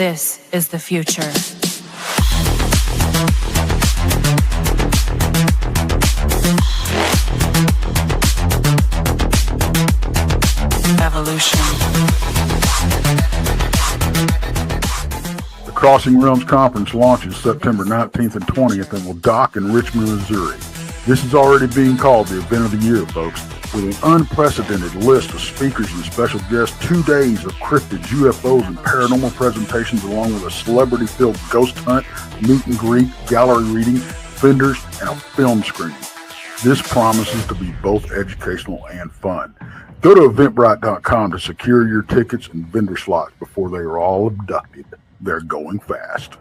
This is the future. Evolution. The Crossing Realms Conference launches September 19th and 20th and will dock in Richmond, Missouri. This is already being called the event of the year, folks. With an unprecedented list of speakers and special guests, 2 days of cryptids, UFOs, and paranormal presentations, along with a celebrity-filled ghost hunt, meet and greet, gallery reading, vendors, and a film screening. This promises to be both educational and fun. Go to Eventbrite.com to secure your tickets and vendor slots before they are all abducted. They're going fast.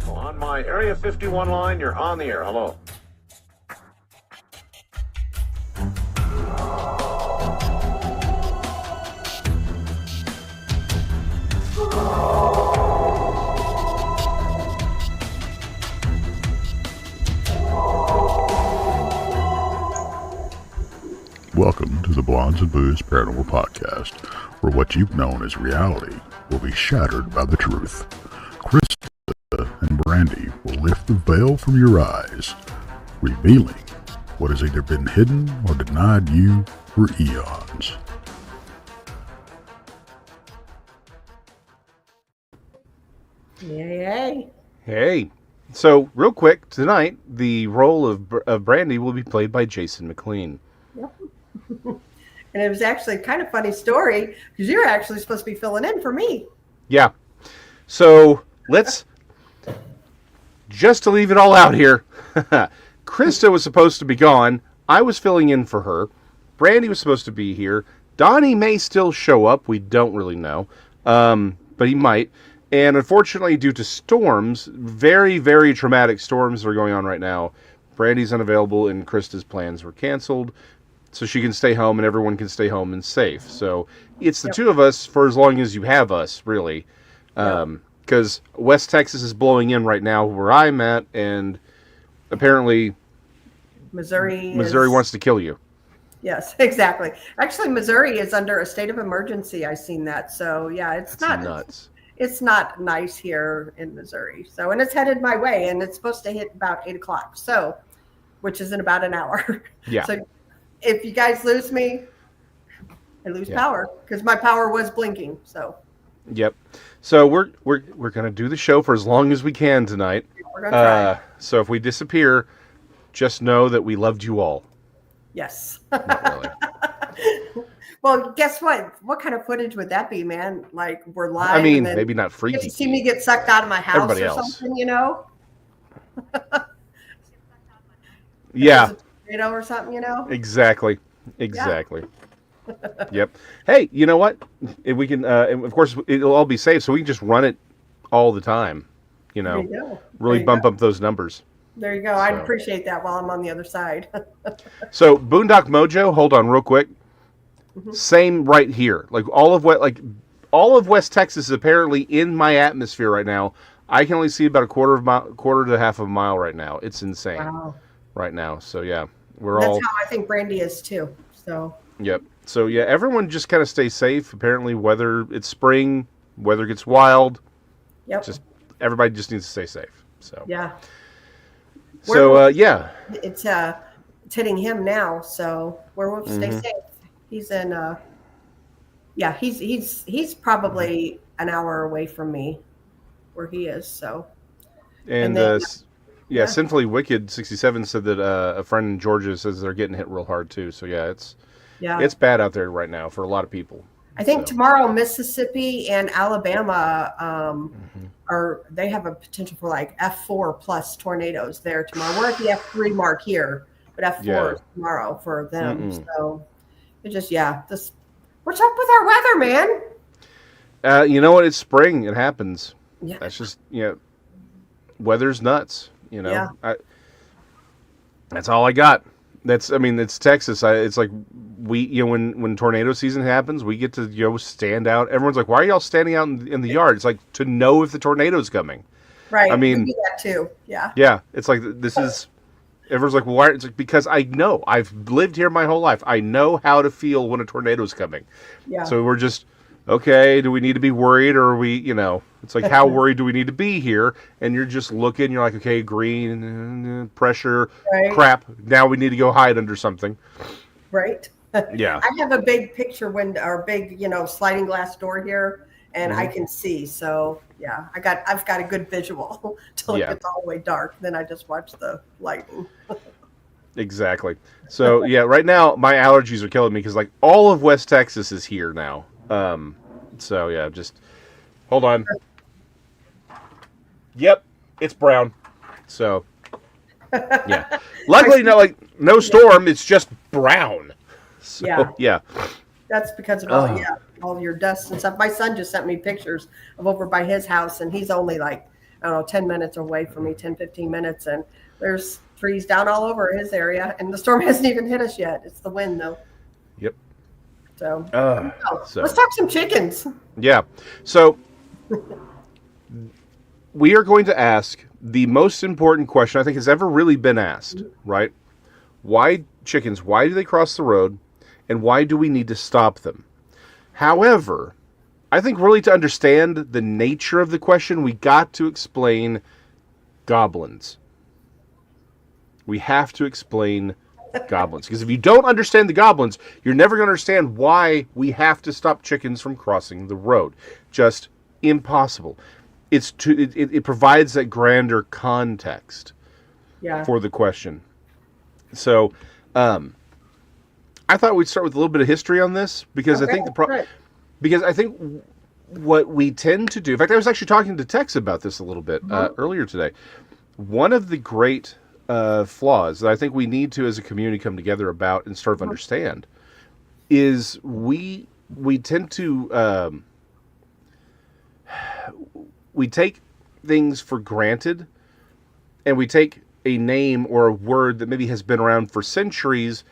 On my Area 51 line, you're on the air. Hello. Welcome to the Blondes and Booze Paranormal Podcast, where what you've known as reality will be shattered by the truth. Krista and Brandy will lift the veil from your eyes, revealing what has either been hidden or denied you for eons. Yay. Hey. So, real quick, tonight, the role of Brandy will be played by Jason McLean. Yep. And it was actually a kind of funny story because you're actually supposed to be filling in for me. Yeah. So, let's, just to leave it all out here, Krista was supposed to be gone. I was filling in for her. Brandy was supposed to be here. Donny may still show up. We don't really know. But he might. And unfortunately, due to storms, very, very traumatic storms that are going on right now, Brandy's unavailable and Krista's plans were canceled. So she can stay home and everyone can stay home and safe. So it's the two of us for as long as you have us, really. Because West Texas is blowing in right now where I'm at, and apparently Missouri wants to kill you. Yes, exactly. Actually, Missouri is under a state of emergency. I've seen that. So, yeah, it's not nuts. It's not nice here in Missouri. So, and it's headed my way, and it's supposed to hit about 8 o'clock. So, which is in about an hour. Yeah. So, if you guys lose me, I lose power because my power was blinking. So. Yep. So we're gonna do the show for as long as we can tonight. We're gonna try. So if we disappear, just know that we loved you all. Yes. Not really. Well, guess what? What kind of footage would that be, man? Like we're live. I mean, and maybe not freaky. You get to see me get sucked out of my house Everybody or else. something, you know? Yeah. Tornado or something, you know? Exactly. Yep. Hey, you know what? If we can, of course, it'll all be safe, so we can just run it all the time. You know, There you go. really bump up those numbers. There you go. I'd appreciate that while I'm on the other side. So Boondock Mojo, hold on real quick. Same right here. Like all of West Texas is apparently in my atmosphere right now. I can only see about a quarter to half of a mile right now. It's insane. Wow. Right now. So yeah, That's how I think Brandy is too. So. Yep. So yeah, everyone just kind of stay safe. Apparently, it's spring, weather gets wild. Yep. Just everybody just needs to stay safe. So yeah. So yeah. It's hitting him now. So werewolves stay safe. He's in. He's probably an hour away from me, where he is. So. And then, Sinfully Wicked 67 said that a friend in Georgia says they're getting hit real hard too. So yeah, it's bad out there right now for a lot of people. I think tomorrow Mississippi and Alabama they have a potential for like F4 plus tornadoes there tomorrow. We're at the F3 mark here, but F4 is tomorrow for them. So it just what's up with our weather, man? You know what? It's spring. It happens. Yeah. That's just weather's nuts. You know, that's all I got. It's Texas. It's like when tornado season happens, we get to stand out. Everyone's like, "Why are y'all standing out in the yard?" It's like to know if the tornado's coming. Right. I We mean, do that too. Yeah. yeah, it's like this is. Everyone's like, well, why? It's like, because I know. I've lived here my whole life. I know how to feel when a tornado is coming. Yeah. So we're just, okay, do we need to be worried, or are we, it's like, how worried do we need to be here? And you're just looking, you're like, okay, green, pressure, Right. crap. Now we need to go hide under something. Right. Yeah. I have a big picture window or big, sliding glass door here, and I can see. So yeah, I've got a good visual till it gets all the way dark. Then I just watch the lightning. Exactly. So yeah, right now my allergies are killing me because like all of West Texas is here now. So yeah, just hold on. Yep, it's brown. So yeah, luckily no storm. It's just brown. So, yeah. That's because of all your dust and stuff. My son just sent me pictures of over by his house, and he's only like, I don't know, 10 minutes away from me, 10, 15 minutes. And there's trees down all over his area, and the storm hasn't even hit us yet. It's the wind, though. Yep. So, so let's talk some chickens. Yeah. So we are going to ask the most important question I think has ever really been asked, right? Why chickens? Why do they cross the road? And why do we need to stop them? However, I think really to understand the nature of the question, we got to explain goblins. We have to explain goblins. Because if you don't understand the goblins, you're never going to understand why we have to stop chickens from crossing the road. Just impossible. It provides that grander context for the question. So, I thought we'd start with a little bit of history on this because I think what we tend to do. In fact, I was actually talking to Tex about this a little bit earlier today. One of the great flaws that I think we need to, as a community, come together about and sort of understand is we tend to we take things for granted, and we take a name or a word that maybe has been around for centuries,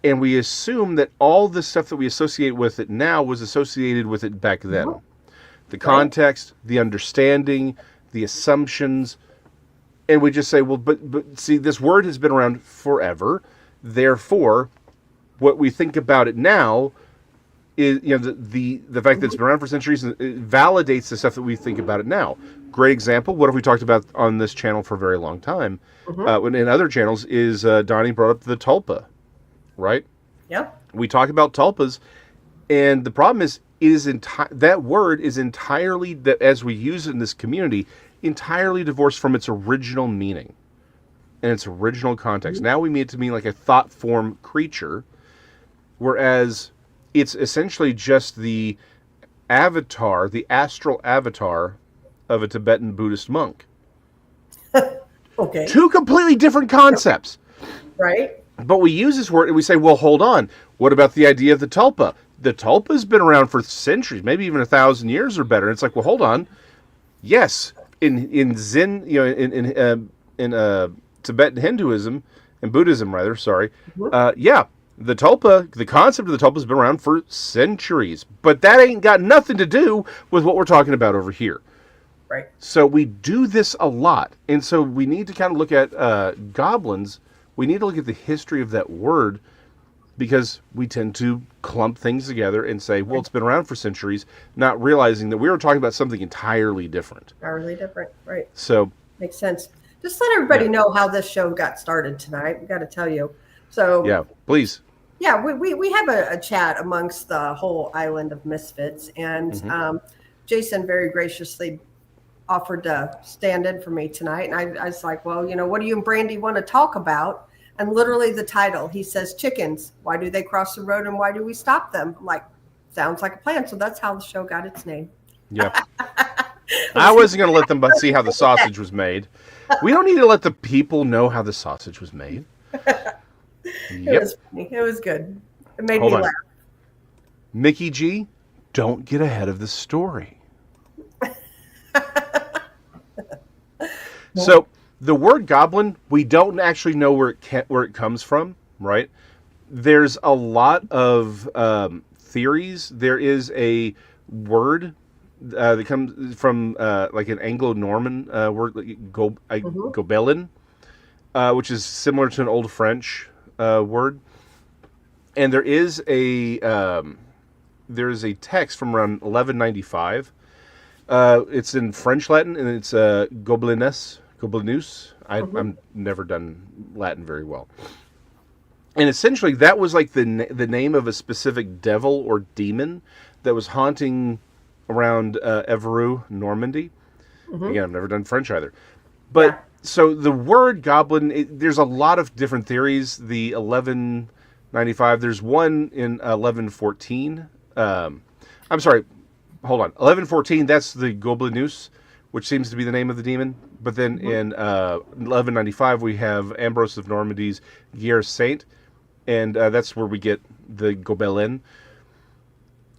and we assume that all the stuff that we associate with it now was associated with it back then. The context, the understanding, the assumptions, and we just say, well, but see, this word has been around forever. Therefore, what we think about it now is, the fact that it's been around for centuries, it validates the stuff that we think about it now. Great example. What have we talked about on this channel for a very long time? In other channels is Donny brought up the tulpa. Right? Yep. We talk about tulpas, and the problem is, that word is entirely, as we use it in this community, entirely divorced from its original meaning and its original context. Now we mean it to mean like a thought form creature, whereas it's essentially just the avatar, the astral avatar of a Tibetan Buddhist monk. Okay. Two completely different concepts. Right. But we use this word and we say, well, hold on. What about the idea of the tulpa? The tulpa's been around for centuries, maybe even 1,000 years or better. And it's like, well, hold on. Yes, in Zen, in Tibetan Hinduism and Buddhism, rather. Sorry. The tulpa, the concept of the tulpa has been around for centuries, but that ain't got nothing to do with what we're talking about over here. Right. So we do this a lot, and so we need to kind of look at goblins. We need to look at the history of that word, because we tend to clump things together and say, well, it's been around for centuries, not realizing that we were talking about something entirely different. Entirely different, right. So makes sense. Just let everybody know how this show got started tonight. We got to tell you. So yeah, please. Yeah, we have a chat amongst the whole island of misfits, and Jason very graciously offered to stand in for me tonight. And I was like, well, what do you and Brandy want to talk about? And literally the title, he says, chickens. Why do they cross the road and why do we stop them? I'm like, sounds like a plan. So that's how the show got its name. Yeah. I wasn't going to let them see how the sausage was made. We don't need to let the people know how the sausage was made. It was funny. It was good. It made me laugh. Mickey G, don't get ahead of the story. So the word goblin, we don't actually know where it comes from, right? There's a lot of theories. There is a word that comes from like an Anglo-Norman word, like Gobelin, which is similar to an Old French word. And there is a text from around 1195. It's in French Latin, and it's Goblinus. I'm never done Latin very well. And essentially, that was like the name of a specific devil or demon that was haunting around Evreux, Normandy. Again, I've never done French either. But so the word goblin, there's a lot of different theories. The 1195, there's one in 1114. I'm sorry, hold on. 1114, that's the Goblinus, which seems to be the name of the demon. But then in 1195, we have Ambrose of Normandy's Guerre Saint, and that's where we get the Gobelin.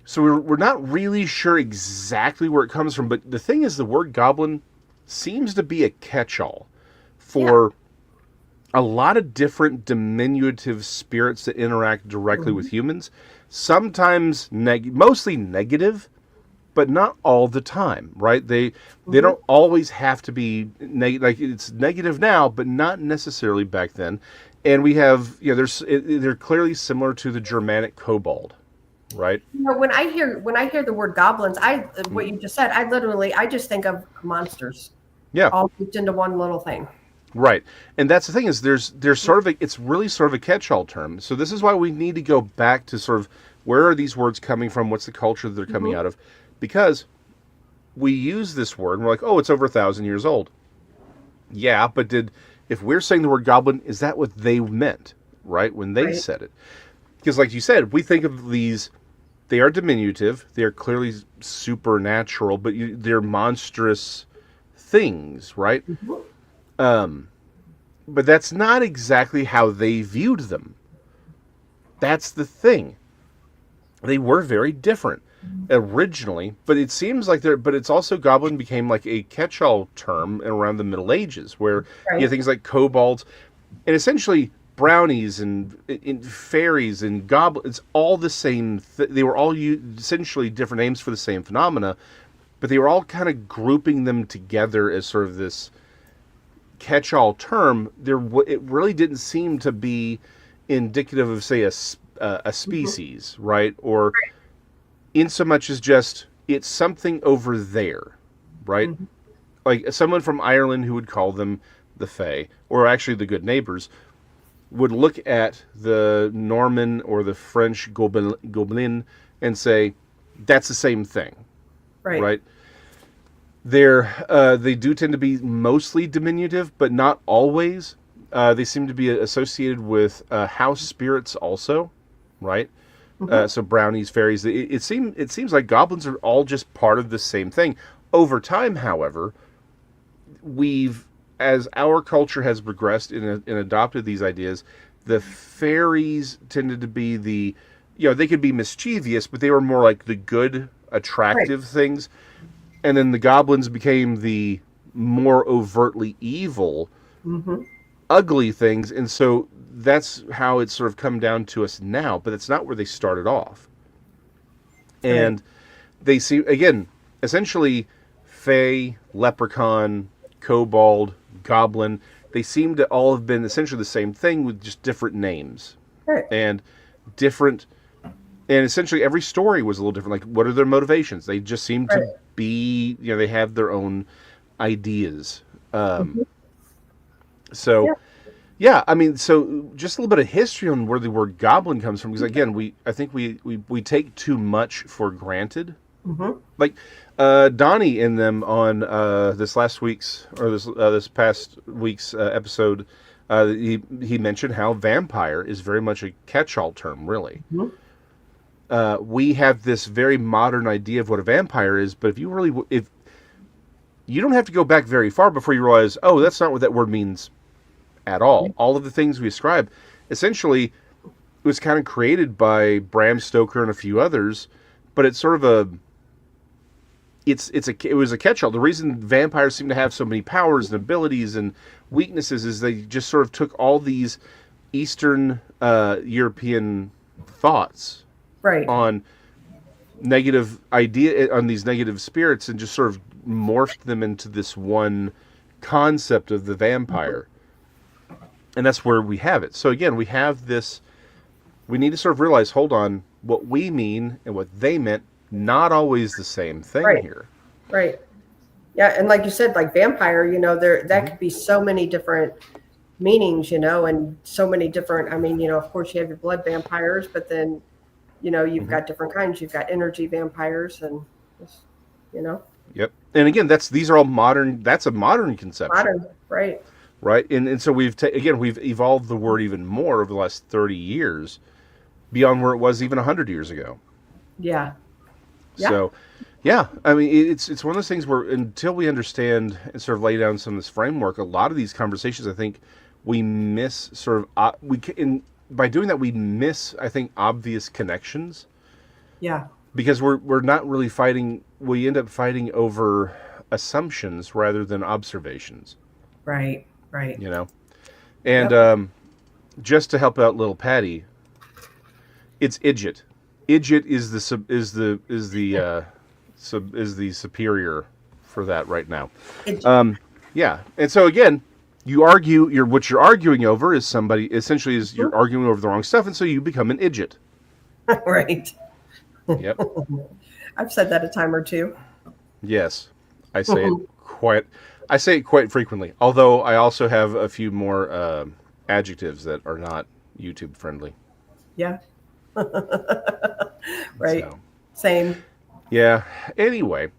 So we're not really sure exactly where it comes from, but the thing is, the word goblin seems to be a catch-all for a lot of different diminutive spirits that interact directly with humans. Sometimes mostly negative, but not all the time, right? They don't always have to be like it's negative now, but not necessarily back then. And we have, they're clearly similar to the Germanic kobold, right? When I hear the word goblins, what you just said, I just think of monsters. Yeah, all grouped into one little thing. Right, and that's the thing is there's sort of it's really sort of a catch-all term. So this is why we need to go back to sort of where are these words coming from? What's the culture that they're coming out of? Because we use this word and we're like, oh, it's over 1,000 years old. Yeah, but if we're saying the word goblin, is that what they meant, right, when they said it? Because like you said, we think of these, they are diminutive, they are clearly supernatural, but they're monstrous things, right? But that's not exactly how they viewed them. That's the thing. They were very different originally, but it seems like but it's also goblin became like a catch-all term around the Middle Ages, where you have things like kobolds and essentially brownies and fairies and goblins. It's all the same. They were all essentially different names for the same phenomena, but they were all kind of grouping them together as sort of this catch-all term. It really didn't seem to be indicative of, say, a species, right? Or in so much as just it's something over there, right? Like someone from Ireland who would call them the Fae, or actually the good neighbors, would look at the Norman or the French Goblin and say, that's the same thing, right? They do tend to be mostly diminutive, but not always. They seem to be associated with house spirits also, right? So brownies, fairies. It seems like goblins are all just part of the same thing. Over time, however, as our culture has progressed and adopted these ideas, the fairies tended to be they could be mischievous, but they were more like the good, attractive things. And then the goblins became the more overtly evil, ugly things. And so that's how it's sort of come down to us now, but it's not where they started off. And they see, again, essentially, fae, leprechaun, kobold, goblin, they seem to all have been essentially the same thing with just different names. And essentially every story was a little different. Like, what are their motivations? They just seem to be, they have their own ideas. So just a little bit of history on where the word goblin comes from, because again, I think we take too much for granted. Like Donny in them on this past week's episode, he mentioned how vampire is very much a catch-all term, really. We have this very modern idea of what a vampire is, but if you don't have to go back very far before you realize, oh, that's not what that word means at all. All of the things we ascribe, essentially, it was kind of created by Bram Stoker and a few others, but it's sort of it was a catch-all. The reason vampires seem to have so many powers and abilities and weaknesses is they just sort of took all these Eastern European thoughts on negative idea on these negative spirits and just sort of morphed them into this one concept of the vampire. And that's where we have it. So again, we have this, we need to sort of realize, hold on, what we mean and what they meant, not always the same thing here. Right. Yeah, and like you said, like vampire, that could be so many different meanings, and so many different, of course you have your blood vampires, but then, you've got different kinds. You've got energy vampires and, Yep. And again, these are all modern, that's a modern conception. Modern, right. Right. And so we've evolved the word even more over the last 30 years beyond where it was even 100 years ago. Yeah. So, yeah, it's one of those things where until we understand and sort of lay down some of this framework, a lot of these conversations, I think, we miss sort of, by doing that, we miss, I think, obvious connections. Yeah. Because we're not really fighting, we end up fighting over assumptions rather than observations. Right. And just to help out little Patty, it's Idjit. Idjit is the superior for that right now. Yeah. And so again, what you're arguing over is you're arguing over the wrong stuff, and so you become an Idjit. Right. Yep. I've said that a time or two. Yes. I say it quite frequently, although I also have a few more adjectives that are not YouTube friendly. Yeah. Right. So. Same. Yeah. Anyway,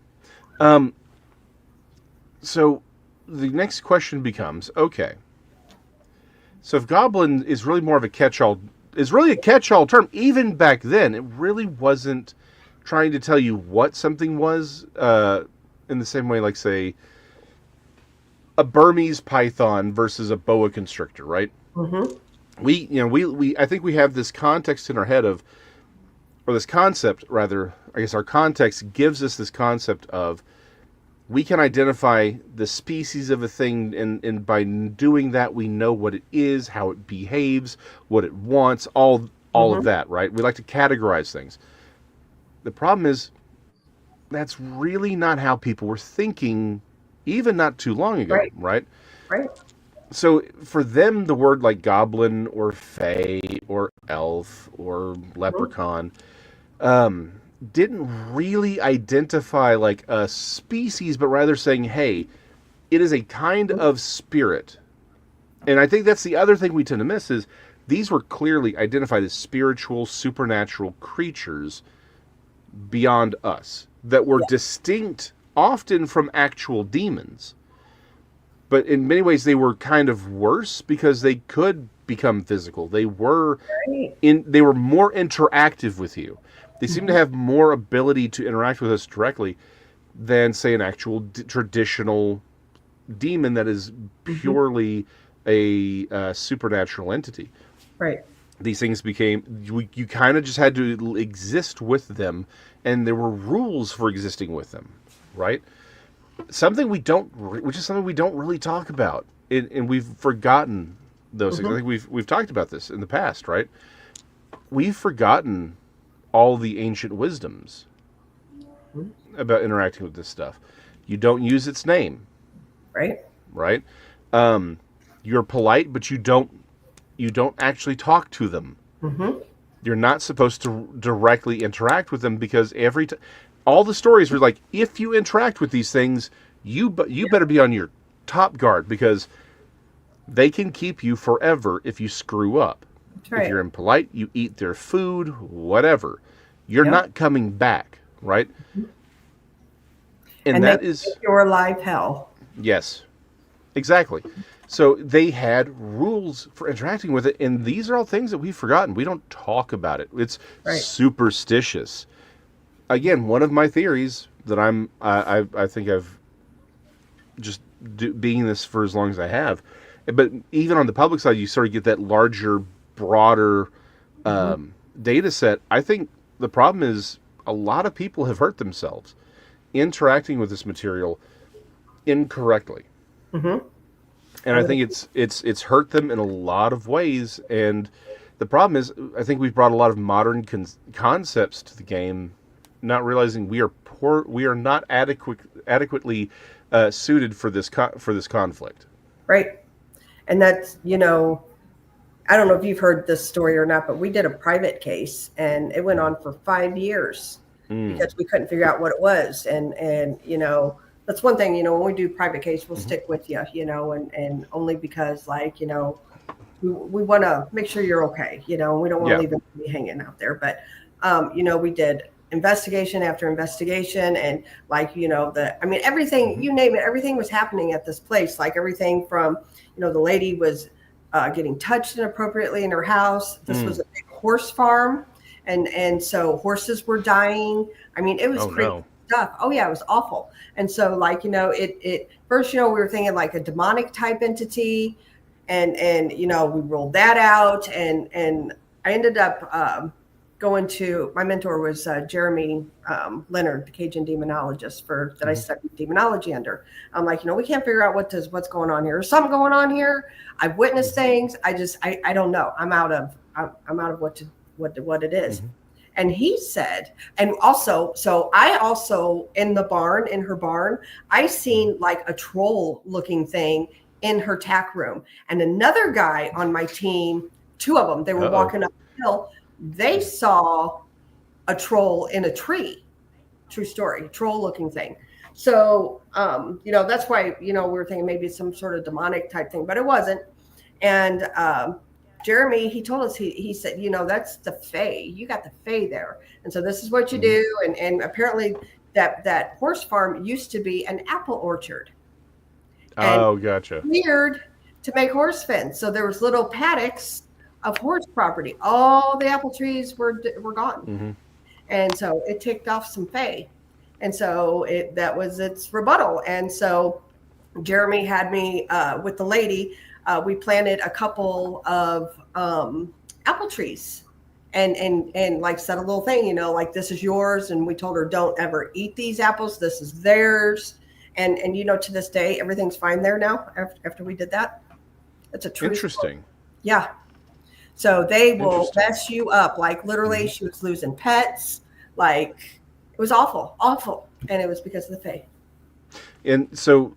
so the next question becomes, okay, so if goblin is really more of a catch-all term, even back then, it really wasn't trying to tell you what something was, in the same way, like, say, a Burmese python versus a boa constrictor, right? Mm-hmm. I think we have this context in our head or this concept, rather, I guess our context gives us this concept of, we can identify the species of a thing, and by doing that, we know what it is, how it behaves, what it wants, all of that, right? We like to categorize things. The problem is, that's really not how people were thinking, even not too long ago, right? Right. So for them, the word like goblin or fae or elf or leprechaun didn't really identify like a species, but rather saying, hey, it is a kind of spirit. And I think that's the other thing we tend to miss is these were clearly identified as spiritual, supernatural creatures beyond us that were distinct often from actual demons. But in many ways, they were kind of worse because they could become physical. They were more interactive with you. They seem to have more ability to interact with us directly than, say, an actual traditional demon that is purely a supernatural entity. Right. These things you kind of just had to exist with them, and there were rules for existing with them, right? Which is something we don't really talk about, and we've forgotten those things. I think we've talked about this in the past, right? We've forgotten all the ancient wisdoms about interacting with this stuff. You don't use its name, right? You're polite, but you don't actually talk to them. You're not supposed to directly interact with them, because all the stories were like, if you interact with these things, you better be on your top guard, because they can keep you forever if you screw up. If you're impolite, you eat their food, whatever. You're not coming back, right? And that is your live hell. Yes, exactly. So they had rules for interacting with it, and these are all things that we've forgotten. We don't talk about it. It's superstitious. Again, one of my theories that I think I've just being this for as long as I have, but even on the public side, you sort of get that larger, broader data set. I think the problem is a lot of people have hurt themselves interacting with this material incorrectly. And I think it's hurt them in a lot of ways. And the problem is, I think we've brought a lot of modern concepts to the game not realizing we are poor, we are not adequately suited for this conflict. Right. And that's, I don't know if you've heard this story or not, but we did a private case and it went on for 5 years because we couldn't figure out what it was. And that's one thing, when we do private case, we'll stick with you, and only because we want to make sure you're okay, we don't want to leave anybody hanging out there. But, we did investigation after investigation and everything, you name it, everything was happening at this place. Like everything from, the lady was getting touched inappropriately in her house. This was a big horse farm. And so horses were dying. It was crazy stuff. Oh yeah, it was awful. And so it first, we were thinking like a demonic type entity and we ruled that out. And I ended up going to, my mentor was Jeremy Leonard, the Cajun demonologist that I studied demonology under. I'm like, we can't figure out what's going on here. There's something going on here. I've witnessed things. I don't know. I'm out of what it is. And he said, and also, so I also in her barn, I seen like a troll looking thing in her tack room. And another guy on my team, 2 of them, they were walking up the hill. They saw a troll in a tree. True story, troll looking thing. So, that's why, we were thinking maybe it's some sort of demonic type thing, but it wasn't. And Jeremy, he told us, he said, that's the Fae. You got the Fae there. And so this is what you do. And apparently that horse farm used to be an apple orchard. And gotcha. Weird to make horse fence. So there was little paddocks of horse property. All the apple trees were gone. And so it ticked off some Fae. And so that was its rebuttal. And so Jeremy had me with the lady. We planted a couple of apple trees and like said a little thing, like this is yours. And we told her, don't ever eat these apples. This is theirs. And to this day, everything's fine there now after we did that. It's a true Interesting. Story. Yeah. So they will mess you up. Like literally she was losing pets. Like it was awful. And it was because of the Fae. And so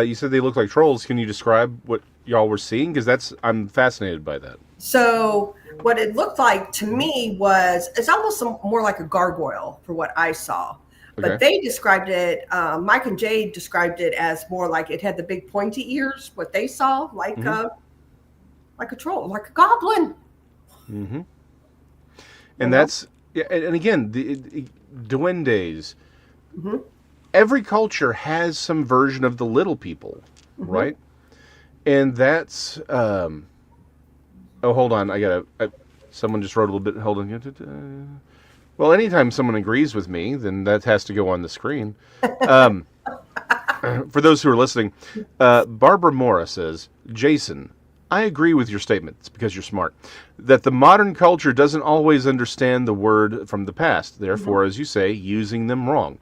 you said they look like trolls. Can you describe what y'all were seeing? Because I'm fascinated by that. So what it looked like to me it's almost more like a gargoyle for what I saw. Okay. But they described it, Mike and Jade described it as more like it had the big pointy ears, what they saw, like a troll, like a goblin. And that's, and again, the duendes. Every culture has some version of the little people, right? And that's, hold on, someone just wrote a little bit, hold on. Well, anytime someone agrees with me, then that has to go on the screen. For those who are listening, Barbara Mora says, Jason, I agree with your statement, it's because you're smart, that the modern culture doesn't always understand the word from the past, therefore, as you say, using them wrong.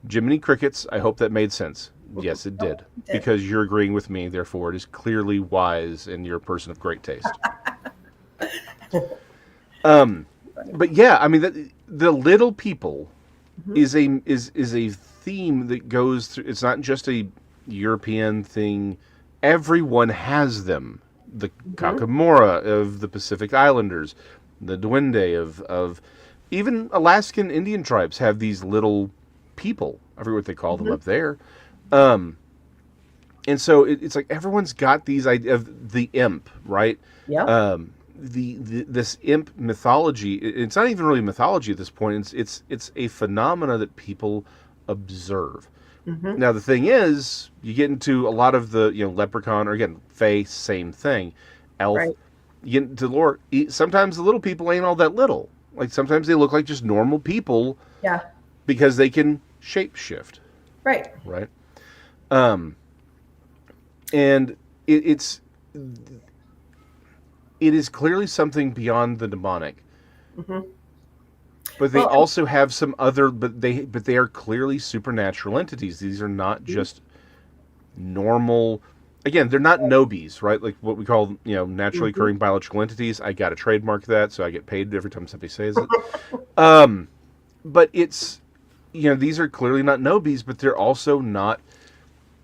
Jiminy Crickets, I hope that made sense. Yes, it did. Because you're agreeing with me, therefore it is clearly wise and you're a person of great taste. But yeah, the little people is a theme that goes through. It's not just a European thing. Everyone has them. The Kakamora of the Pacific Islanders, the Duende of even Alaskan Indian tribes have these little people. I forget what they call them up there. And so it's like everyone's got these ideas of the imp, right? Yeah. This imp mythology. It's not even really mythology at this point. It's a phenomena that people observe. Now the thing is, you get into a lot of the leprechaun or again fae, same thing, elf. Right. You get into lore. Sometimes the little people ain't all that little. Like sometimes they look like just normal people. Yeah. Because they can shape shift. Right. Right. And it is clearly something beyond the demonic. But they also have some other, but they are clearly supernatural entities. These are not just normal. Again, they're not nobis, right? Like what we call, naturally occurring biological entities. I got to trademark that, so I get paid every time somebody says it. But it's these are clearly not no-bees, but they're also not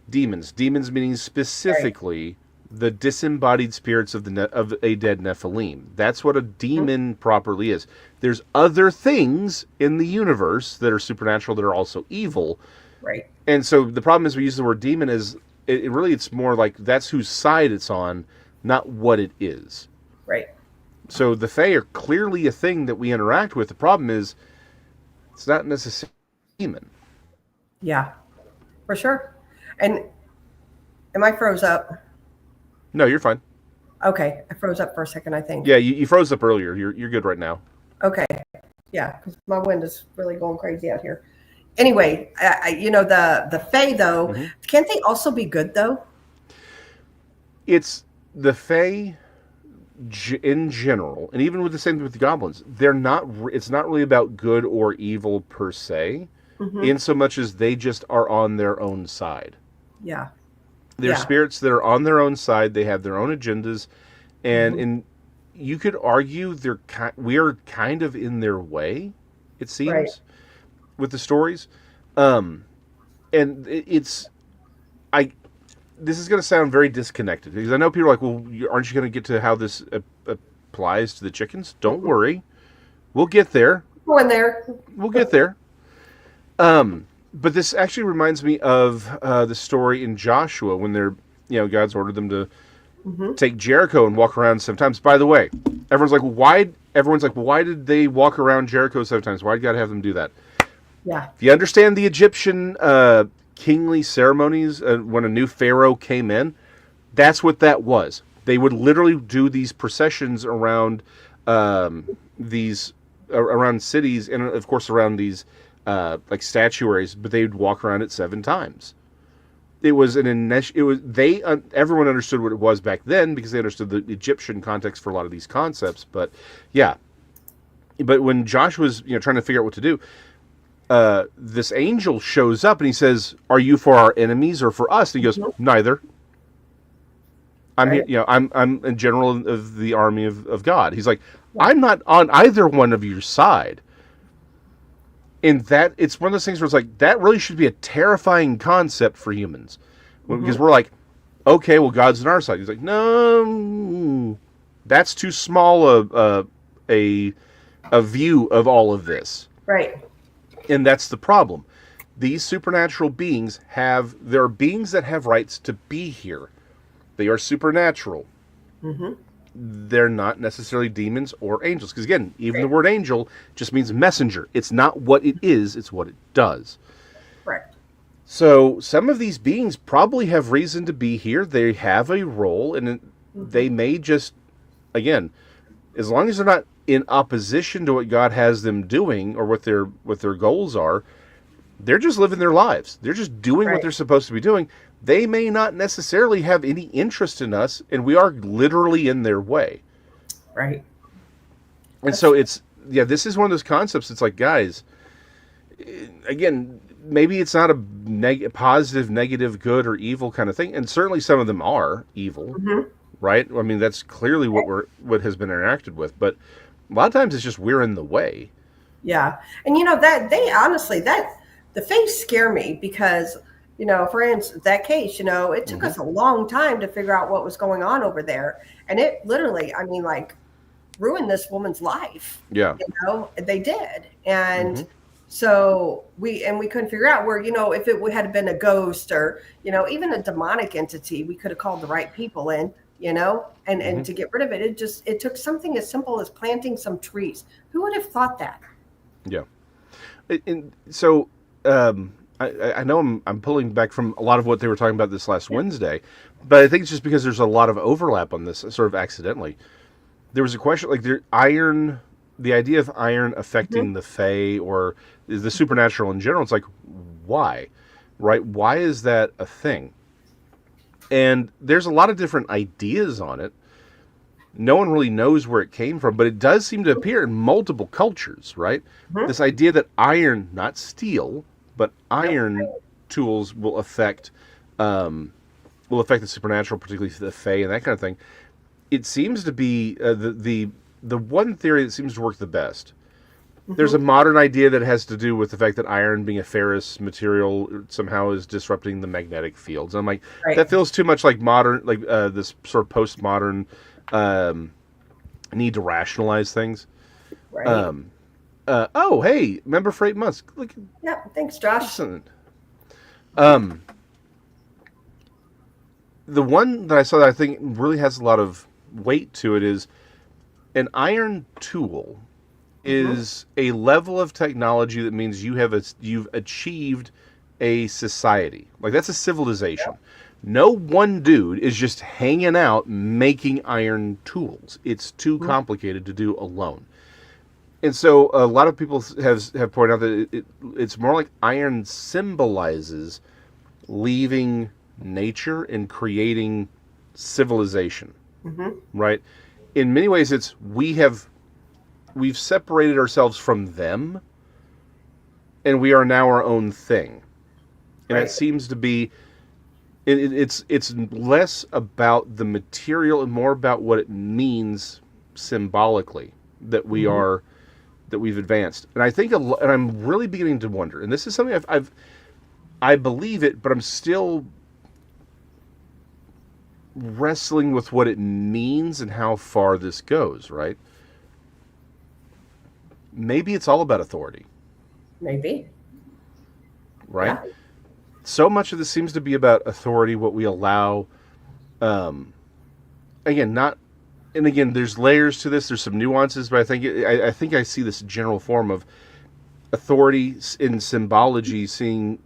demons. Demons meaning specifically the disembodied spirits of of a dead Nephilim. That's what a demon properly is. There's other things in the universe that are supernatural that are also evil. Right. And so the problem is we use the word demon as it's more like that's whose side it's on, not what it is. Right. So the Fae are clearly a thing that we interact with. The problem is it's not necessarily a demon. Yeah, for sure. And am I froze up? No, you're fine. Okay, I froze up for a second, I think. Yeah, you froze up earlier. You're good right now. Okay, yeah, because my wind is really going crazy out here. Anyway, the Fae, though, can't they also be good, though? It's the Fae in general, and even with the same with the goblins, they're not. It's not really about good or evil per se, in so much as they just are on their own side. Yeah. They're spirits that are on their own side. They have their own agendas, and you could argue we're kind of in their way. It seems with the stories, and this is going to sound very disconnected because I know people are like, well, aren't you going to get to how this applies to the chickens? Don't worry, we'll get there. Go in there. We'll get there. But this actually reminds me of the story in Joshua when God's ordered them to take Jericho and walk around 7 times. By the way, everyone's like, why? Everyone's like, well, why did they walk around Jericho 7 times? Why did God have them do that? Yeah. If you understand the Egyptian kingly ceremonies, when a new pharaoh came in, that's what that was. They would literally do these processions around around cities, and of course around these like statuaries, but they would walk around it 7 times. It was everyone understood what it was back then because they understood the Egyptian context for a lot of these concepts. But but when Joshua's trying to figure out what to do, this angel shows up and he says, "Are you for our enemies or for us?" And he goes, "Neither. I'm here. I'm a general of the army of God." He's like, "I'm not on either one of your side." And that it's one of those things where it's like that really should be a terrifying concept for humans, because we're like, okay, well, God's on our side. He's like, no, that's too small a view of all of this, right? And that's the problem. These supernatural beings there are beings that have rights to be here. They are supernatural. They're not necessarily demons or angels. Because again, even the word angel just means messenger. It's not what it is, it's what it does. Correct. So some of these beings probably have reason to be here. They have a role, and they may just, again, as long as they're not in opposition to what God has them doing or what their goals are, they're just living their lives. They're just doing what they're supposed to be doing. They may not necessarily have any interest in us, and we are literally in their way. Right. And so this is one of those concepts. It's like, guys, again, maybe it's not a positive, negative, good, or evil kind of thing. And certainly some of them are evil, right? I mean, that's clearly what has been interacted with. But a lot of times it's just we're in the way. Yeah. And that they honestly, the Fae scare me because, for instance, that case, it took us a long time to figure out what was going on over there. And it literally, ruined this woman's life. Yeah. They did. And so we couldn't figure out where, if it had been a ghost or, even a demonic entity, we could have called the right people in, and to get rid of it. It took something as simple as planting some trees. Who would have thought that? Yeah. And so, I know I'm pulling back from a lot of what they were talking about this last Wednesday, but I think it's just because there's a lot of overlap on this, sort of accidentally. There was a question, like the idea of iron affecting the Fae or the supernatural in general. It's like, why? Right? Why is that a thing? And there's a lot of different ideas on it. No one really knows where it came from, but it does seem to appear in multiple cultures, right? This idea that iron, not steel, but iron tools will affect the supernatural, particularly the Fae and that kind of thing. It seems to be the one theory that seems to work the best There's a modern idea that has to do with the fact that iron, being a ferrous material, somehow is disrupting the magnetic fields. I'm like, that feels too much like modern, like this sort of postmodern need to rationalize things. Right. Oh, hey, member Freight Musk. Look. Yeah. Thanks, Josh. The one that I saw that I think really has a lot of weight to it is an iron tool is a level of technology that means you've achieved a society. Like, that's a civilization. Yep. No one dude is just hanging out making iron tools. It's too complicated to do alone. And so a lot of people have pointed out that it's more like iron symbolizes leaving nature and creating civilization. Right? In many ways, it's we've separated ourselves from them, and we are now our own thing. And it seems to be, it's less about the material and more about what it means symbolically that we are, that we've advanced. And I think, and I'm really beginning to wonder, and this is something I believe it, but I'm still wrestling with what it means and how far this goes, right? Maybe it's all about authority. Maybe. Right? Yeah. So much of this seems to be about authority, what we allow. Again, there's layers to this. There's some nuances, but I think I see this general form of authority in symbology, seeing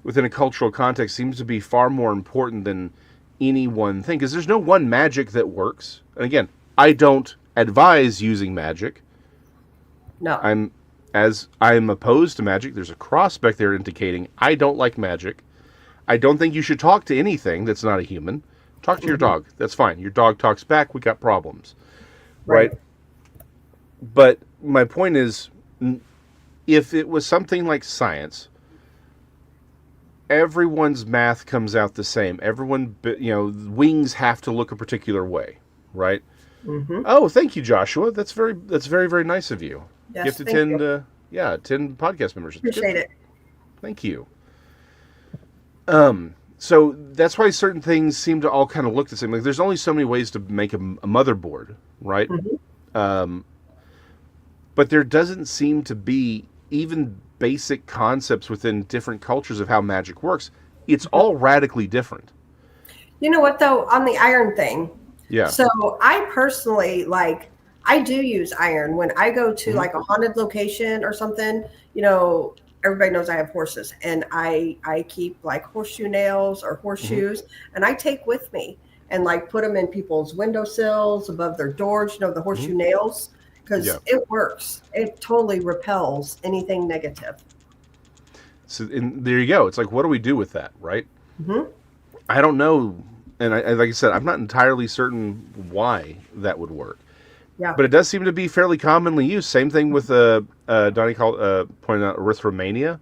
within a cultural context, seems to be far more important than any one thing. Because there's no one magic that works. And again, I don't advise using magic. No. I'm opposed to magic. There's a cross back there indicating I don't like magic. I don't think you should talk to anything that's not a human. Talk to your dog. That's fine. Your dog talks back. We got problems. Right? But my point is, if it was something like science, everyone's math comes out the same. Everyone, wings have to look a particular way, right? Oh, thank you, Joshua. That's very, very nice of you. Yes, you have to 10 podcast members. Appreciate it. Thank you. So that's why certain things seem to all kind of look the same. Like, there's only so many ways to make a motherboard, right? But there doesn't seem to be even basic concepts within different cultures of how magic works. It's all radically different. You know what, though, on the iron thing? Yeah. So I personally, I do use iron when I go to like a haunted location or something. Everybody knows I have horses, and I keep like horseshoe nails or horseshoes, and I take with me and put them in people's windowsills, above their doors, the horseshoe nails, because it works. It totally repels anything negative. So there you go. It's like, what do we do with that, right? I don't know. And like I said, I'm not entirely certain why that would work. Yeah. But it does seem to be fairly commonly used. Same thing with Donny pointed out erythromania.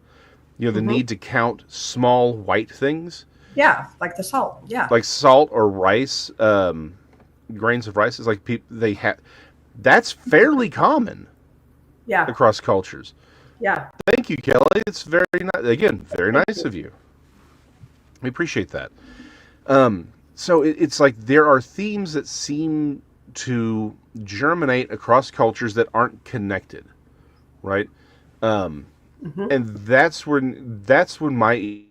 The need to count small white things. Yeah, like the salt. Yeah. Like salt or rice, grains of rice. It's like that's fairly common. Yeah. Across cultures. Yeah. Thank you, Kelly. It's very nice. Again, very nice of you. We appreciate that. So it's like there are themes that seem to germinate across cultures that aren't connected, right? And that's when my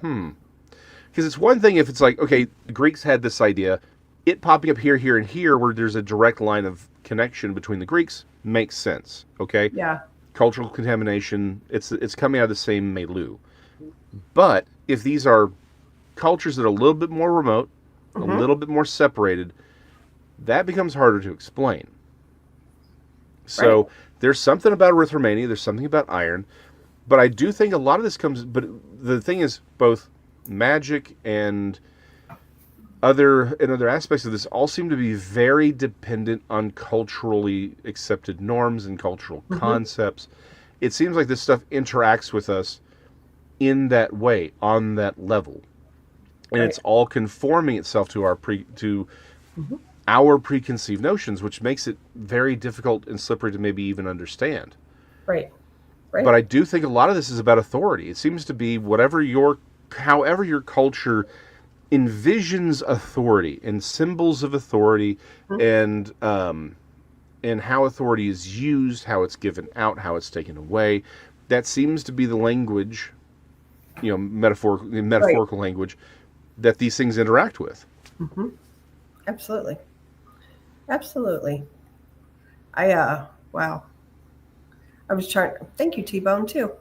because it's one thing if it's like, okay, the Greeks had this idea, it popping up here, here, and here, where there's a direct line of connection between the Greeks makes sense, okay? Yeah. Cultural contamination, it's coming out of the same milieu. But if these are cultures that are a little bit more remote, a little bit more separated, that becomes harder to explain. So there's something about erythromania, there's something about iron, but I do think a lot of this comes, but the thing is both magic and other aspects of this all seem to be very dependent on culturally accepted norms and cultural concepts. It seems like this stuff interacts with us in that way, on that level. And it's all conforming itself to our our preconceived notions, which makes it very difficult and slippery to maybe even understand. Right. But I do think a lot of this is about authority. It seems to be however your culture envisions authority and symbols of authority, and how authority is used, how it's given out, how it's taken away. That seems to be the language, metaphorical language that these things interact with. Mm-hmm. Absolutely. Wow. I was trying. Thank you, T-Bone, too.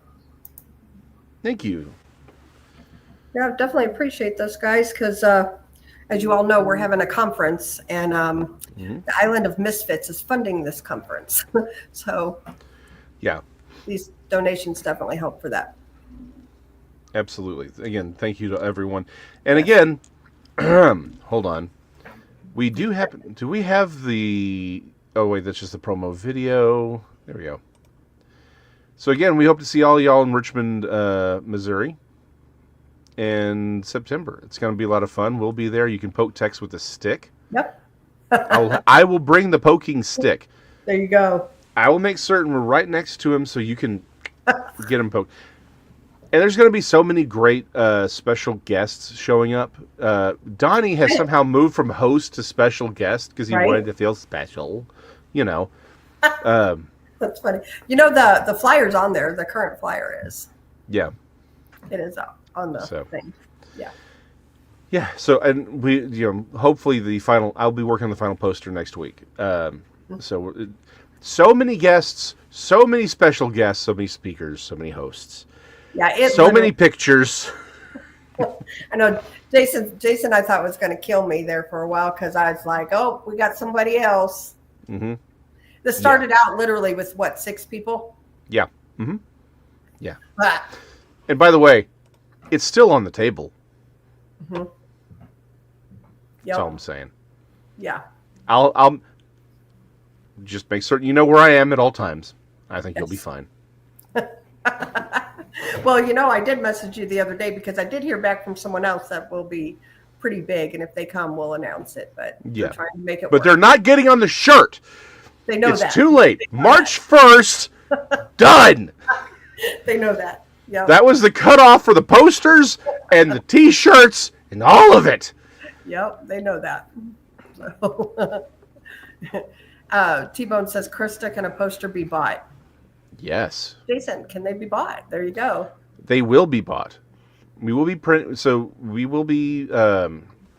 Thank you. Yeah, I definitely appreciate those guys because, as you all know, we're having a conference, and the Island of Misfits is funding this conference. So, yeah, these donations definitely help for that. Absolutely. Again, thank you to everyone. And again, hold on. Do we have the... Oh, wait, that's just the promo video. There we go. So again, we hope to see all y'all in Richmond, Missouri in September. It's going to be a lot of fun. We'll be there. You can poke Tex with a stick. Yep. I will bring the poking stick. There you go. I will make certain we're right next to him so you can get him poked. And there's going to be so many great special guests showing up. Donny has somehow moved from host to special guest because he wanted to feel special, That's funny. The flyer's on there. The current flyer is. Yeah. It is on the thing. Yeah. Yeah. So, and we, hopefully I'll be working on the final poster next week. So many guests, so many special guests, so many speakers, so many hosts. Yeah. So many pictures. I know Jason I thought was going to kill me there for a while because I was like, oh, we got somebody else. Mm-hmm. This started out literally with 6 people? Yeah. Mm-hmm. Yeah. And by the way, it's still on the table. Mm-hmm. Yep. That's all I'm saying. Yeah. I'll just make certain you know where I am at all times. I think you'll be fine. Well, I did message you the other day because I did hear back from someone else that will be pretty big, and if they come, we'll announce it. But they're trying to make it work. They're not getting on the shirt. They know that. It's too late. March 1st, done. They know that. Yeah. That was the cutoff for the posters and the T-shirts and all of it. Yep, they know that. T-Bone says, Krista, can a poster be bought? Yes. Jason, can they be bought? There you go. They will be bought. We will be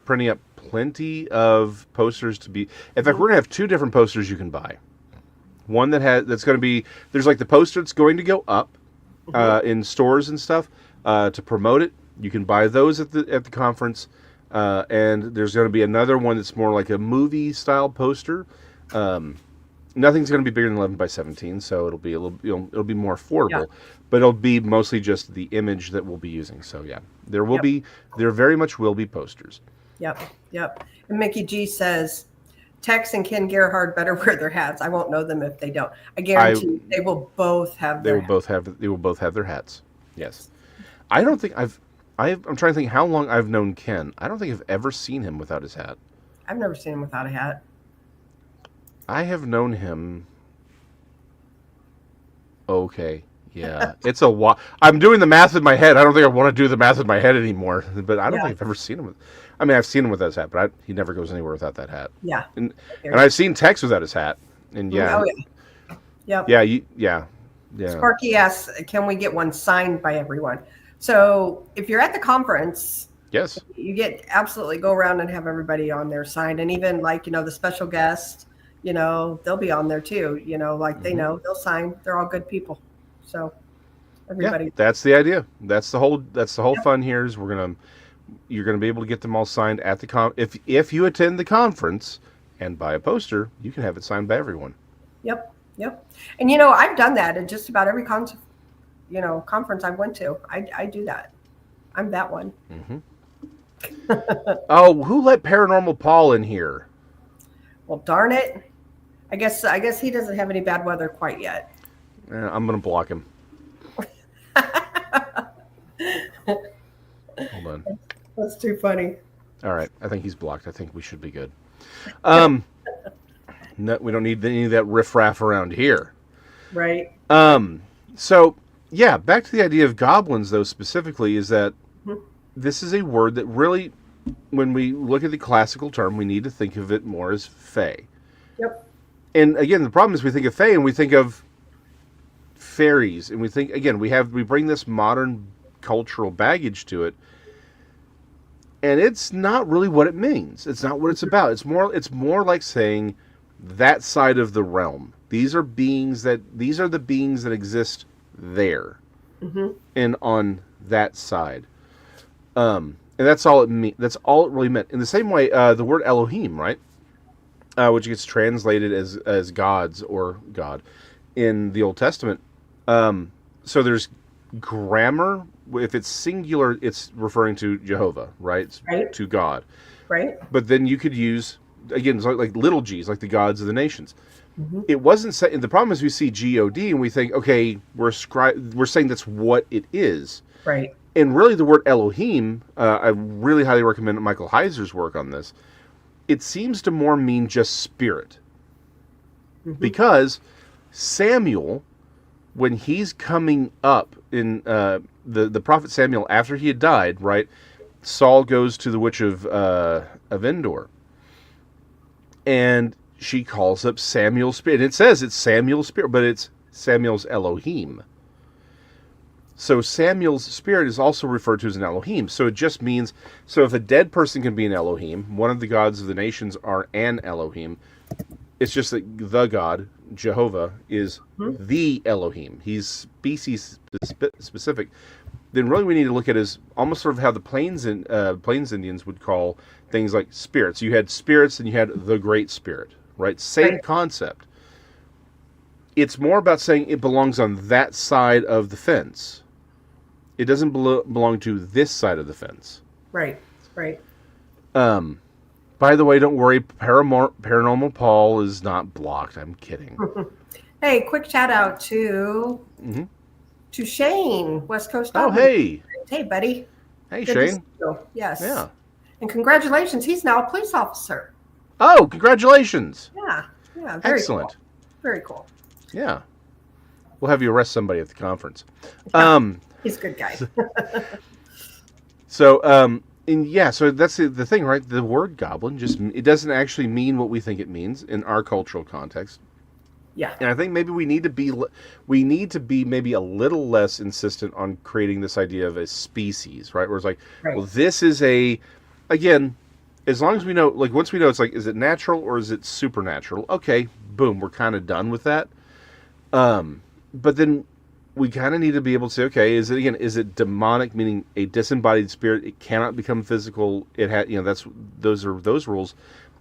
printing up plenty of posters to be. In fact, we're gonna have 2 different posters you can buy. One that's going to be there's like the poster that's going to go up in stores and stuff to promote it. You can buy those at the conference, and there's going to be another one that's more like a movie style poster. Nothing's going to be bigger than 11 by 17, so it'll be a little, it'll be more affordable, but it'll be mostly just the image that we'll be using. So yeah, there very much will be posters. Yep. And Mickey G says, Tex and Ken Gerhard better wear their hats. I won't know them if they don't. I guarantee they will both have. They will both have their hats. Yes. I don't think I'm trying to think how long I've known Ken. I don't think I've ever seen him without his hat. I've never seen him without a hat. I have known him. Okay. Yeah. It's a while. I'm doing the math in my head. I don't think I want to do the math in my head anymore. But I don't think I've ever seen him. I've seen him without his hat, but he never goes anywhere without that hat. Yeah. And I've seen Tex without his hat. And yeah. Oh, yeah. Yep. Yeah. Sparky asks, can we get one signed by everyone? So if you're at the conference, yes, you get absolutely go around and have everybody on there signed. And even the special guest, they'll be on there too, they know they'll sign. They're all good people. So everybody. Yeah, that's the idea. That's the whole fun here is you're going to be able to get them all signed at the if you attend the conference and buy a poster, you can have it signed by everyone. Yep. And I've done that in just about every conference I went to. I do that. I'm that one. Mm-hmm. Oh, who let Paranormal Paul in here? Well, darn it. I guess he doesn't have any bad weather quite yet. I'm going to block him. Hold on. That's too funny. All right. I think he's blocked. I think we should be good. No, we don't need any of that riffraff around here. Right. So, yeah, back to the idea of goblins, though, specifically, is that this is a word that really, when we look at the classical term, we need to think of it more as fae. Yep. And again, the problem is we think of fae and we think of fairies, and we think, again, we bring this modern cultural baggage to it, and it's not really what it means. It's not what it's about. It's more like saying that side of the realm. These are the beings that exist there, and on that side. And that's all it mean. That's all it really meant. In the same way, the word Elohim, right, which gets translated as gods or God in the Old Testament. So there's grammar. If it's singular, it's referring to Jehovah, right? Right. To God. Right. But then you could use, again, it's like little g's, like the gods of the nations. It wasn't set. The problem is we see G-O-D and we think, okay, we're saying that's what it is. Right. And really the word Elohim, I really highly recommend Michael Heiser's work on this. It seems to more mean just spirit. Because Samuel, when he's coming up in the prophet Samuel, after he had died, right, Saul goes to the witch of Endor. And she calls up Samuel's spirit. It says it's Samuel's spirit, but it's Samuel's Elohim. So Samuel's spirit is also referred to as an Elohim. So it just means, so if a dead person can be an Elohim, one of the gods of the nations are an Elohim. It's just that the God, Jehovah, is the Elohim. He's species specific. Then really we need to look at is almost sort of how the Plains Indians would call things like spirits. You had spirits and you had the Great Spirit, right? Same concept. It's more about saying it belongs on that side of the fence. It doesn't belong to this side of the fence. Right. Right. By the way, don't worry, Paranormal Paul is not blocked. I'm kidding. Hey, quick shout out to Shane, West Coast. Oh, hey. Hey, buddy. Hey, Good to Shane. see you. Yes. Yeah. And congratulations, he's now a police officer. Oh, congratulations. Yeah. Yeah. Very Excellent. Cool. Very cool. Yeah. We'll have you arrest somebody at the conference. He's a good guy. So that's the thing, right? The word goblin it doesn't actually mean what we think it means in our cultural context. Yeah. And I think maybe we need to be maybe a little less insistent on creating this idea of a species, right? Where it's like, well, this is again, as long as we know, like once we know, it's like, is it natural or is it supernatural? Okay, boom, we're kind of done with that. But then we kind of need to be able to say, okay, is it demonic, meaning a disembodied spirit? It cannot become physical. It had, those are those rules.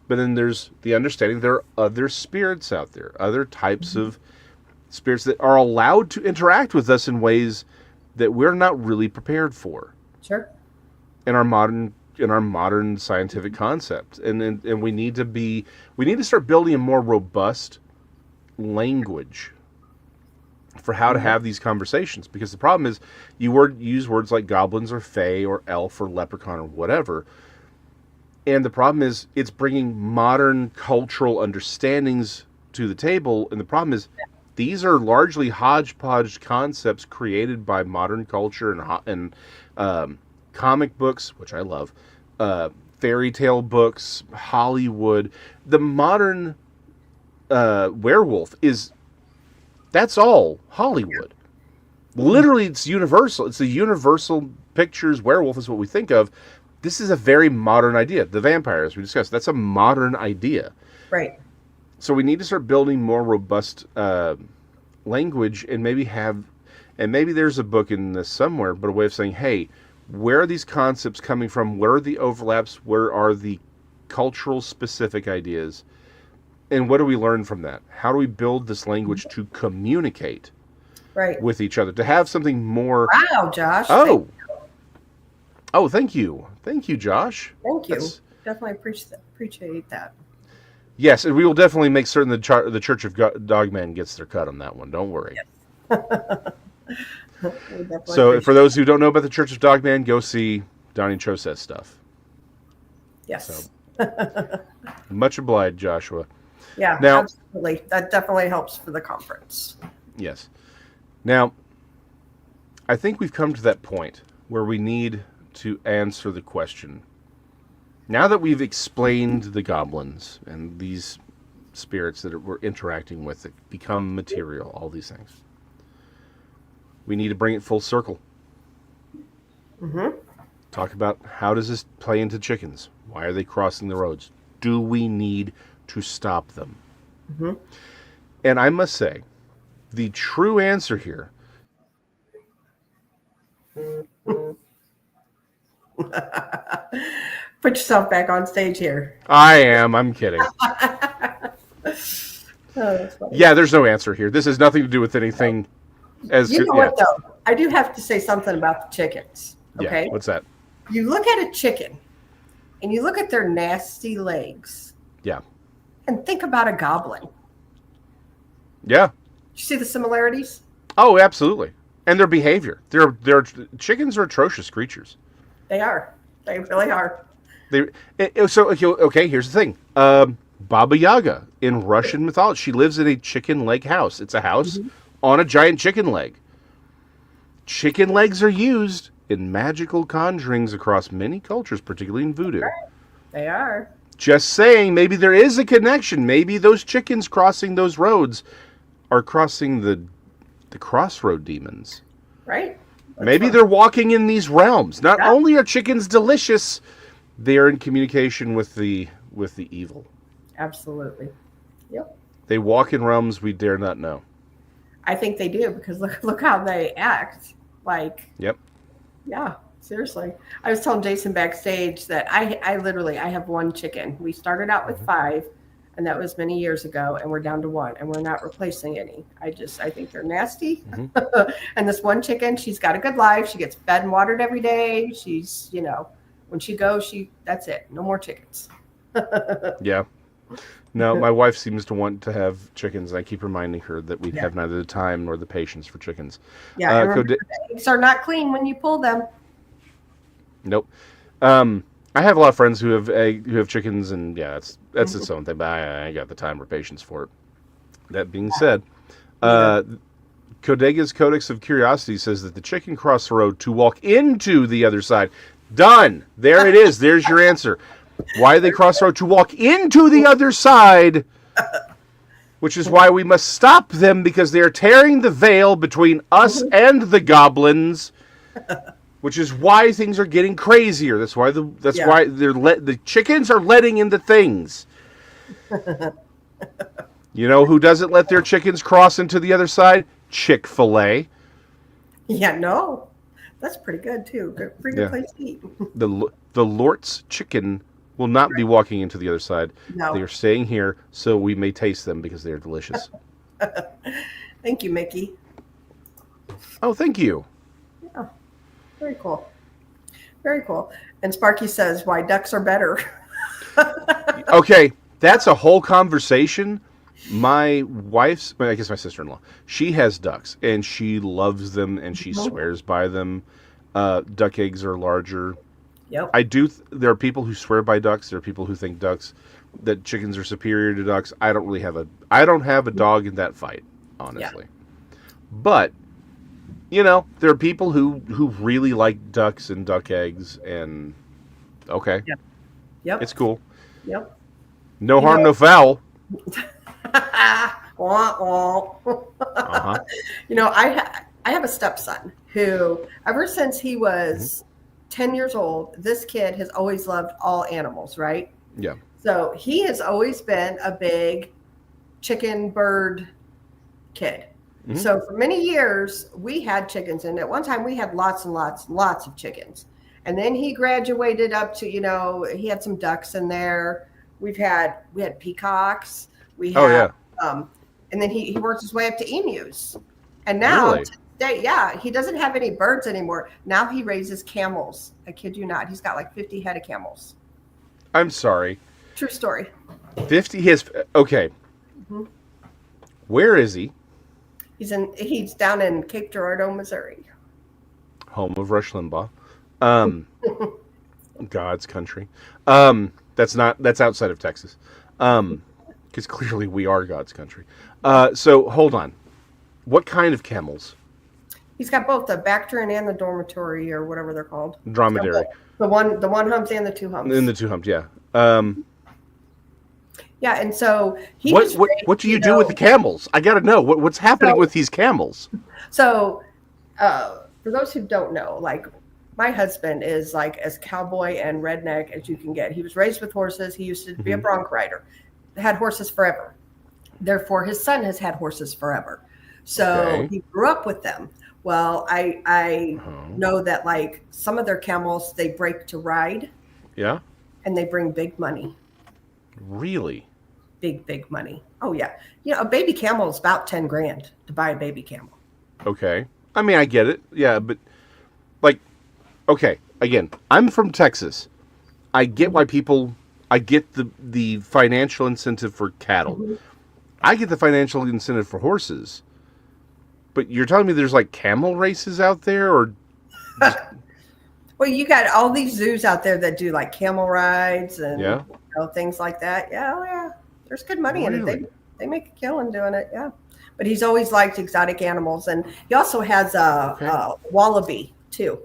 But then there's the understanding there are other spirits out there, other types of spirits that are allowed to interact with us in ways that we're not really prepared for. Sure. In our modern scientific concept, and we need to start building a more robust language for how to have these conversations, because the problem is you use words like goblins or fae or elf or leprechaun or whatever, and the problem is it's bringing modern cultural understandings to the table, and the problem is these are largely hodgepodge concepts created by modern culture and comic books, which I love, fairy tale books, Hollywood. The modern werewolf that's all Hollywood. Literally, it's universal. It's the Universal Pictures werewolf is what we think of. This is a very modern idea. The vampire, as we discussed, that's a modern idea. Right. So we need to start building more robust language, and maybe there's a book in this somewhere, but a way of saying, hey, where are these concepts coming from? Where are the overlaps? Where are the cultural specific ideas? And what do we learn from that? How do we build this language to communicate with each other? To have something more... Wow, Josh. Oh, thank you. Thank you, Josh. Thank you. Definitely appreciate that. Yes, and we will definitely make certain the Church of Dogman gets their cut on that one. Don't worry. Yes. So for those who don't know about the Church of Dogman, go see Donny Choset's stuff. Yes. Much obliged, Joshua. Yeah, Now, absolutely. That definitely helps for the conference. yes. Now, I think we've come to that point where we need to answer the question. Now that we've explained the goblins and these spirits that we're interacting with that become material, all these things, we need to bring it full circle. Mm-hmm. Talk about how does this play into chickens? Why are they crossing the roads? Do we need to stop them? Mm-hmm. And I must say, the true answer here. Put yourself back on stage here. I am. I'm kidding. Oh, that's funny. Yeah, there's no answer here. This has nothing to do with anything. As You know yeah. what, though? I do have to say something about the chickens. Okay. Yeah. What's that? You look at a chicken and you look at their nasty legs Yeah. and think about a goblin. Yeah. You see the similarities? Oh, absolutely. And their behavior. Their chickens are atrocious creatures. They are. They really are. Okay, here's the thing. Baba Yaga in Russian mythology, she lives in a chicken leg house. It's a house on a giant chicken leg. Chicken legs are used in magical conjurings across many cultures, particularly in voodoo. Right. They are. Just saying, maybe there is a connection. Maybe those chickens crossing those roads are crossing the crossroad demons. Right. Maybe they're walking in these realms. Not only are chickens delicious, they are in communication with the evil. Absolutely. Yep. They walk in realms we dare not know. I think they do because look how they act. Like. Yep. Yeah. Seriously. I was telling Jason backstage that I literally have one chicken. We started out with 5, and that was many years ago, and we're down to 1, and we're not replacing any. I think they're nasty. And this one chicken, she's got a good life. She gets fed and watered every day. She's, when she goes, that's it. No more chickens. Yeah. No, my wife seems to want to have chickens, and I keep reminding her that we have neither the time nor the patience for chickens. Yeah, the eggs are not clean when you pull them. Nope. I have a lot of friends who have chickens, and that's its own thing. But I ain't got the time or patience for it. That being said, Codega's Codex of Curiosity says that the chicken crossed the road to walk into the other side. Done. There it is. There's your answer. Why they cross the road? To walk into the other side, which is why we must stop them because they are tearing the veil between us and the goblins. Which is why things are getting crazier. That's why why the chickens are letting in the things. You know who doesn't let their chickens cross into the other side? Chick-fil-A. Yeah, no, that's pretty good too. Pretty good place to eat. The Lort's chicken will not be walking into the other side. No. They are staying here so we may taste them because they are delicious. Thank you, Mickey. Oh, thank you. Yeah. Very cool. Very cool. And Sparky says, why ducks are better. Okay, that's a whole conversation. My wife's, I guess my sister-in-law, she has ducks, and she loves them, and she swears by them. Duck eggs are larger. Yep. There are people who swear by ducks. There are people who think that chickens are superior to ducks. I don't have a dog in that fight, honestly. Yeah. But there are people who really like ducks and duck eggs, and okay. Yep. It's cool. Yep. No harm, no foul. Uh-huh. I have a stepson who, ever since he was 10 years old, this kid has always loved all animals, right? Yeah. So he has always been a big chicken bird kid. Mm-hmm. So for many years, we had chickens, and at one time we had lots and lots of chickens. And then he graduated up to, he had some ducks in there. We had peacocks. We had, and then he worked his way up to emus. And now, today, he doesn't have any birds anymore. Now he raises camels. I kid you not. He's got like 50 head of camels. I'm sorry. True story. 50 okay. Mm-hmm. Where is he? He's down in Cape Girardeau, Missouri. Home of Rush Limbaugh. God's country. That's That's outside of Texas. Because clearly we are God's country. So hold on. What kind of camels? He's got both the Bactrian and the dormitory, or whatever they're called. Dromedary. The one humps and the two humps. And the two humps, yeah. Yeah, and so what do you do with the camels? I got to know what's happening with these camels. So, for those who don't know, like my husband is like as cowboy and redneck as you can get. He was raised with horses. He used to be a bronc rider. Had horses forever. Therefore, his son has had horses forever. So he grew up with them. Well, I know that like some of their camels, they break to ride. Yeah. And they bring big money. Really? Big money. Oh yeah. You know, a baby camel is about 10 grand to buy a baby camel. Okay. I mean, I get it. Yeah, but like, okay, again, I'm from Texas. I get why I get the financial incentive for cattle. Mm-hmm. I get the financial incentive for horses. But you're telling me there's like camel races out there, or? Well, you got all these zoos out there that do like camel rides and things like that. Yeah, oh yeah. There's good money in it. They make a killing doing it. Yeah. But he's always liked exotic animals, and he also has a wallaby too.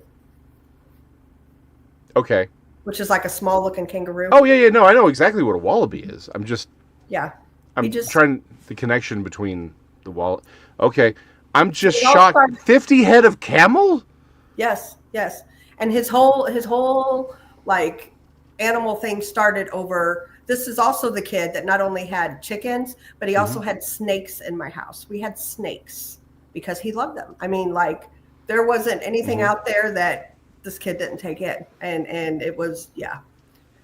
Okay. Which is like a small looking kangaroo. Oh yeah. No, I know exactly what a wallaby is. I'm just. Yeah. I'm trying the connection between the wallaby. Okay. I'm just shocked. 50 head of camel? Yes. And his whole like animal thing started over. This is also the kid that not only had chickens, but he also had snakes in my house. We had snakes because he loved them. I mean, like there wasn't anything out there that this kid didn't take in. And it was,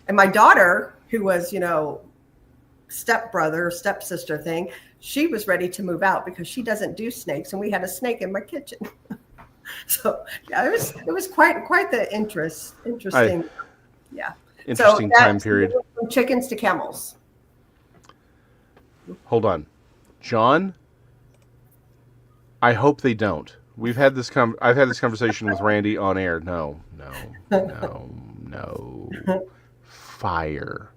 And my daughter, who was, stepsister thing, she was ready to move out because she doesn't do snakes, and we had a snake in my kitchen. So it was quite the interesting. Interesting time period. From chickens to camels. Hold on, John. I hope they don't. I've had this conversation with Randy on air. No. Fire.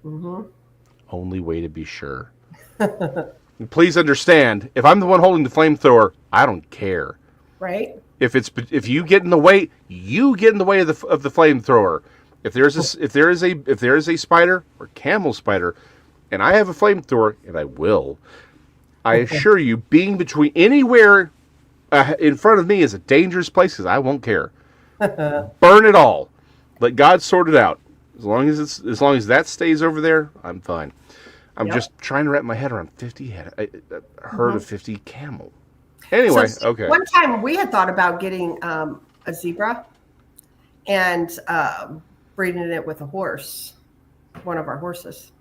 Mm-hmm. Only way to be sure. Please understand, if I'm the one holding the flamethrower, I don't care. Right. If you get in the way, you get in the way of the flamethrower. If there is a spider or camel spider, and I have a flamethrower, and I will, I assure you, being between anywhere in front of me is a dangerous place because I won't care. Burn it all. Let God sort it out. As long as that stays over there, I'm fine. I'm just trying to wrap my head around 50 head. A herd of 50 camel. Anyway, okay. One time we had thought about getting a zebra and breeding it with a horse, one of our horses.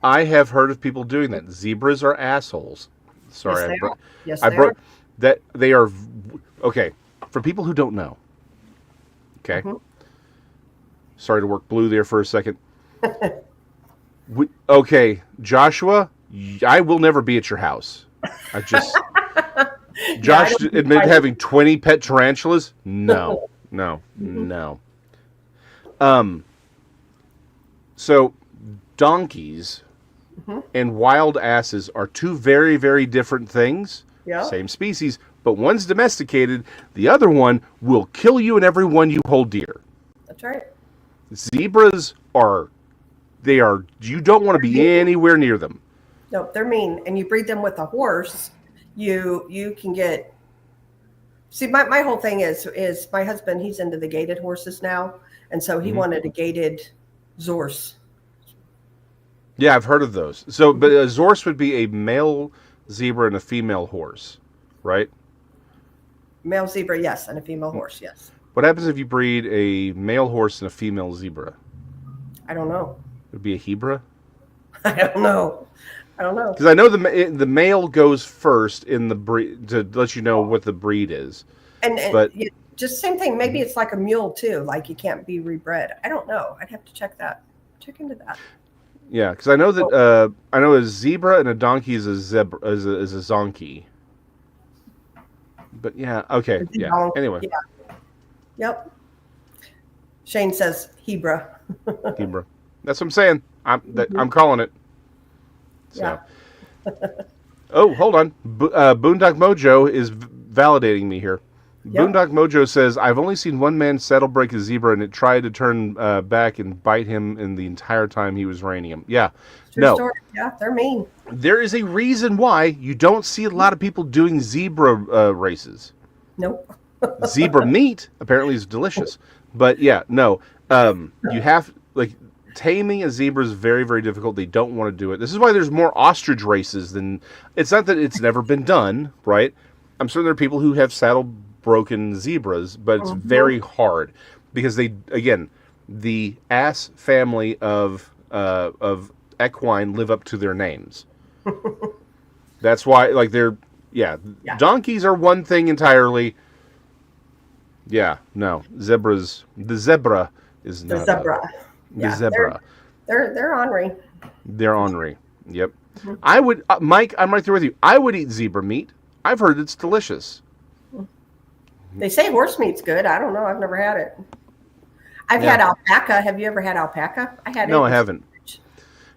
I have heard of people doing that. Zebras are assholes. Sorry, yes, I brought that. They are okay. For people who don't know, okay. Sorry to work blue there for a second. Okay, Joshua, I will never be at your house. Josh admitted having 20 pet tarantulas. No. So donkeys and wild asses are two very, very different things. Yeah. Same species, but one's domesticated. The other one will kill you and everyone you hold dear. That's right. Zebras you don't want to be anywhere near them. No, they're mean. And you breed them with a horse, you can get. See, my whole thing is my husband, he's into the gated horses now. And so he wanted a gated Zorse. Yeah, I've heard of those. So, but a Zorse would be a male zebra and a female horse, right? Male zebra, yes, and a female horse, yes. What happens if you breed a male horse and a female zebra? I don't know. It would be a hebra? I don't know. Because I know the male goes first in the breed to let you know what the breed is. But just same thing. Maybe it's like a mule too. Like you can't be rebred. I don't know. I'd have to check into that. Yeah, because I know that I know a zebra and a donkey is a zonkey. But yeah, okay, yeah. Anyway. Yeah. Yep. Shane says Hebra. Hebra. That's what I'm saying. I'm calling it. So. Yeah. Oh, hold on. Boondock Mojo is validating me here. Yep. Boondock Mojo says, I've only seen one man saddle break a zebra, and it tried to turn back and bite him in the entire time he was reining him. Yeah. True story. Yeah, they're mean. There is a reason why you don't see a lot of people doing zebra races. Nope. Zebra meat apparently is delicious. But yeah, no. You have, like, taming a zebra is very, very difficult. They don't want to do it. This is why there's more ostrich races than... It's not that it's never been done, right? I'm certain there are people who have saddle broken zebras, but it's very hard because they, again, the ass family of equine live up to their names. That's why, like, donkeys are one thing entirely. Yeah, no, zebras. The zebra is not. The zebra. The zebra. They're ornery. They're ornery. Yep. I would, Mike. I'm right there with you. I would eat zebra meat. I've heard it's delicious. They say horse meat's good. I don't know. I've never had it. I've had alpaca. Have you ever had alpaca? I haven't.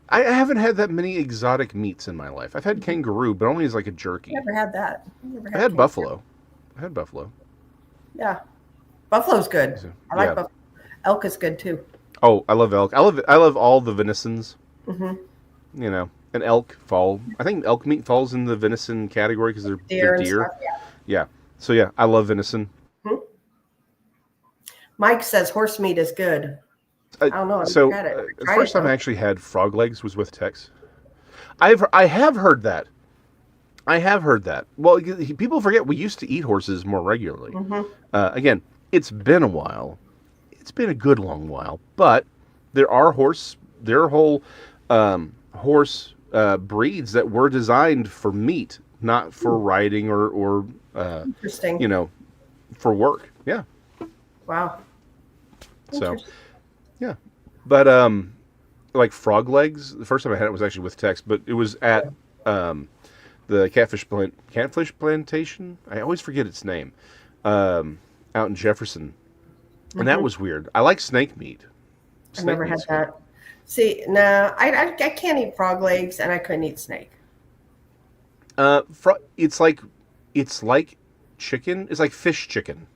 I haven't had that many exotic meats in my life. I've had kangaroo, but only as like a jerky. Never had that. I had buffalo. Yeah, buffalo's good. I like buffalo. Elk is good too. Oh, I love elk. I love all the venisons. You know, and elk fall. I think elk meat falls in the venison category because they're deer. Stuff, yeah. So yeah, I love venison. Mike says horse meat is good. I don't know. The first time I actually had frog legs was with Tex. I have heard that. Well, people forget we used to eat horses more regularly. Again, it's been a while. It's been a good long while, but there are whole horse breeds that were designed for meat, not for riding or interesting. You know, for work. Yeah. Wow. So, yeah, but like frog legs. The first time I had it was actually with Tex, but it was at the catfish plantation. I always forget its name. Out in Jefferson, and that was weird. I like snake meat. I've never had that. See, no, I can't eat frog legs, and I couldn't eat snake. It's like chicken. It's like fish chicken.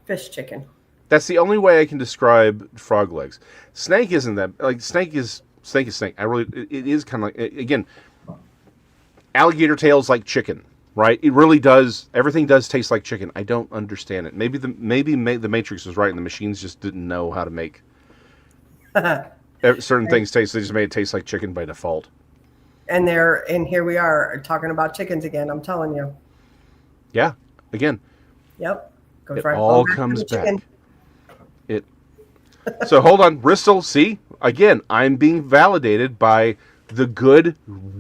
Fish chicken. That's the only way I can describe frog legs. Snake isn't that, like, snake is snake. It is kind of like, again, alligator tail's like chicken, right? It really does. Everything does taste like chicken. I don't understand it. Maybe the Matrix was right, and the machines just didn't know how to make certain things taste. They just made it taste like chicken by default. And here we are talking about chickens again. I'm telling you. Yeah. Again. Yep. It all comes back. So hold on, Bristol. See, again, I'm being validated by the good,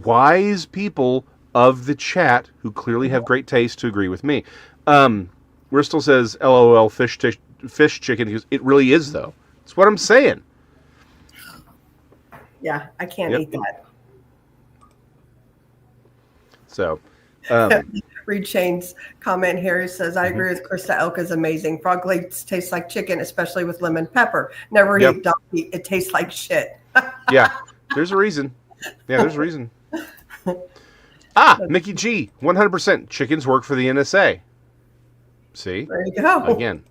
wise people of the chat who clearly have great taste to agree with me. Bristol says, "LOL, fish chicken." He goes, "It really is, though. That's what I'm saying." Yeah, I can't eat that. So, Reed Shane's comment here says, I agree with Krista. Elk is amazing. Frog legs taste like chicken, especially with lemon pepper. Never eat donkey. It tastes like shit. Yeah, there's a reason. Mickey G, 100%. Chickens work for the NSA. See? There you go. Again.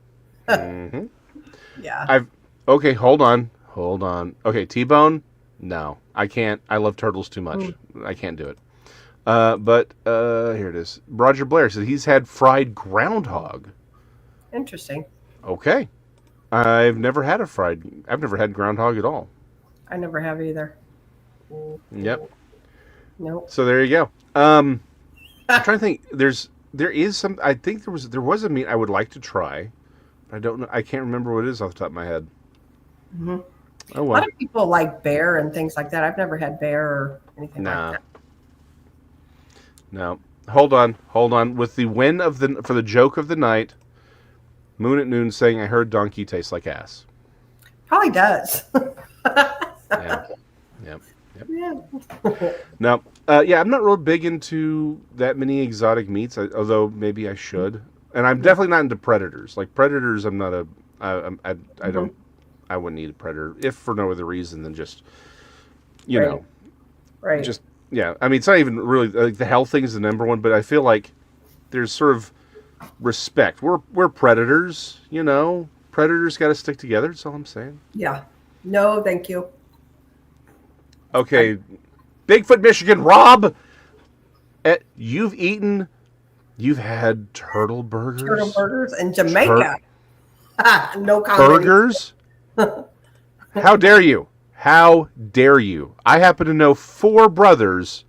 Yeah. Okay, hold on. Okay, T-bone? No, I can't. I love turtles too much. I can't do it. But here it is. Roger Blair says he's had fried groundhog. Interesting. Okay. I've never had groundhog at all. I never have either. Yep. Nope. So there you go. I'm trying to think. There is some. I think there was a meat I would like to try. I don't know. I can't remember what it is off the top of my head. Oh, well. A lot of people like bear and things like that. I've never had bear or anything like that. No. Hold on. With the win for the joke of the night, Moon at Noon saying, "I heard donkey tastes like ass." Probably does. Yeah. No. I'm not real big into that many exotic meats, although maybe I should. And I'm definitely not into predators. Like predators, I'm not a. I I wouldn't eat a predator if for no other reason than just, Right. just yeah. I mean, it's not even really like the health thing is the number one, but I feel like there's sort of respect. We're predators, Predators got to stick together. That's all I'm saying. Yeah. No, thank you. Okay, Bigfoot, Michigan, Rob. You've had turtle burgers. Turtle burgers in Jamaica. No comment. Burgers? How dare you? How dare you? I happen to know 4 brothers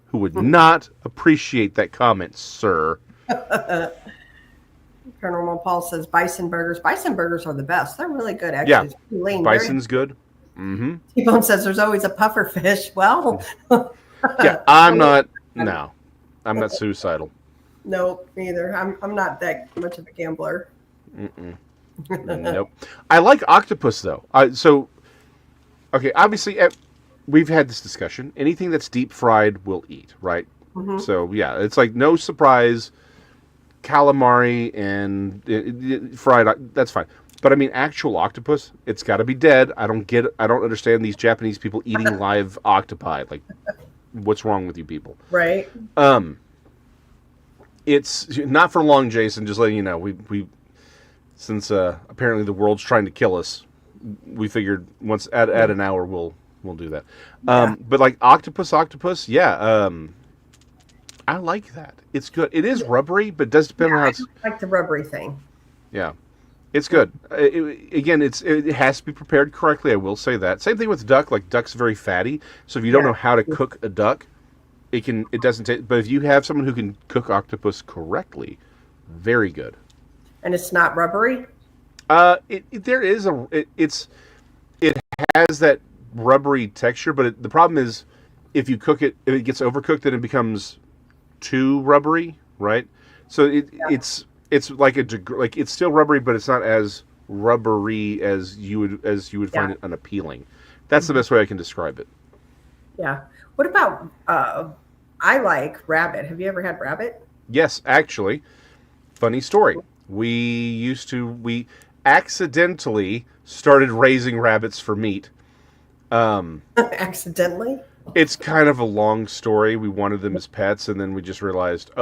who would not appreciate that comment, sir. Paranormal Paul says bison burgers. Bison burgers are the best. They're really good, actually. Yeah, it's pretty lean. bison's good. Mm-hmm. T-Bone says there's always a puffer fish. Well, yeah, I'm not suicidal. No, neither. I'm not that much of a gambler. Nope. I like octopus though. Okay, obviously we've had this discussion. Anything that's deep fried, we'll eat, right? Mm-hmm. So yeah, it's like no surprise. Calamari and fried, that's fine. But I mean, actual octopus, it's got to be dead. I don't understand these Japanese people eating live octopi. Like, what's wrong with you people? Right. It's not for long, Jason. Just letting you know, we since apparently the world's trying to kill us, we figured once at an hour we'll do that. Yeah. But like octopus, yeah. I like that. It's good. It is rubbery, but it does depend on how it's. I like the rubbery thing. Yeah, it's good. It has to be prepared correctly. I will say that. Same thing with duck. Like duck's very fatty, so if you don't know how to cook a duck, it doesn't taste. But if you have someone who can cook octopus correctly, very good. And it's not rubbery. It has that rubbery texture, but the problem is if you cook it, if it gets overcooked, then it becomes too rubbery, right? So it's like it's still rubbery, but it's not as rubbery as you would find it unappealing. That's the best way I can describe it. Yeah. What about I like rabbit. Have you ever had rabbit? Yes, actually. Funny story. We accidentally started raising rabbits for meat. Accidentally? It's kind of a long story. We wanted them as pets, and then we just realized,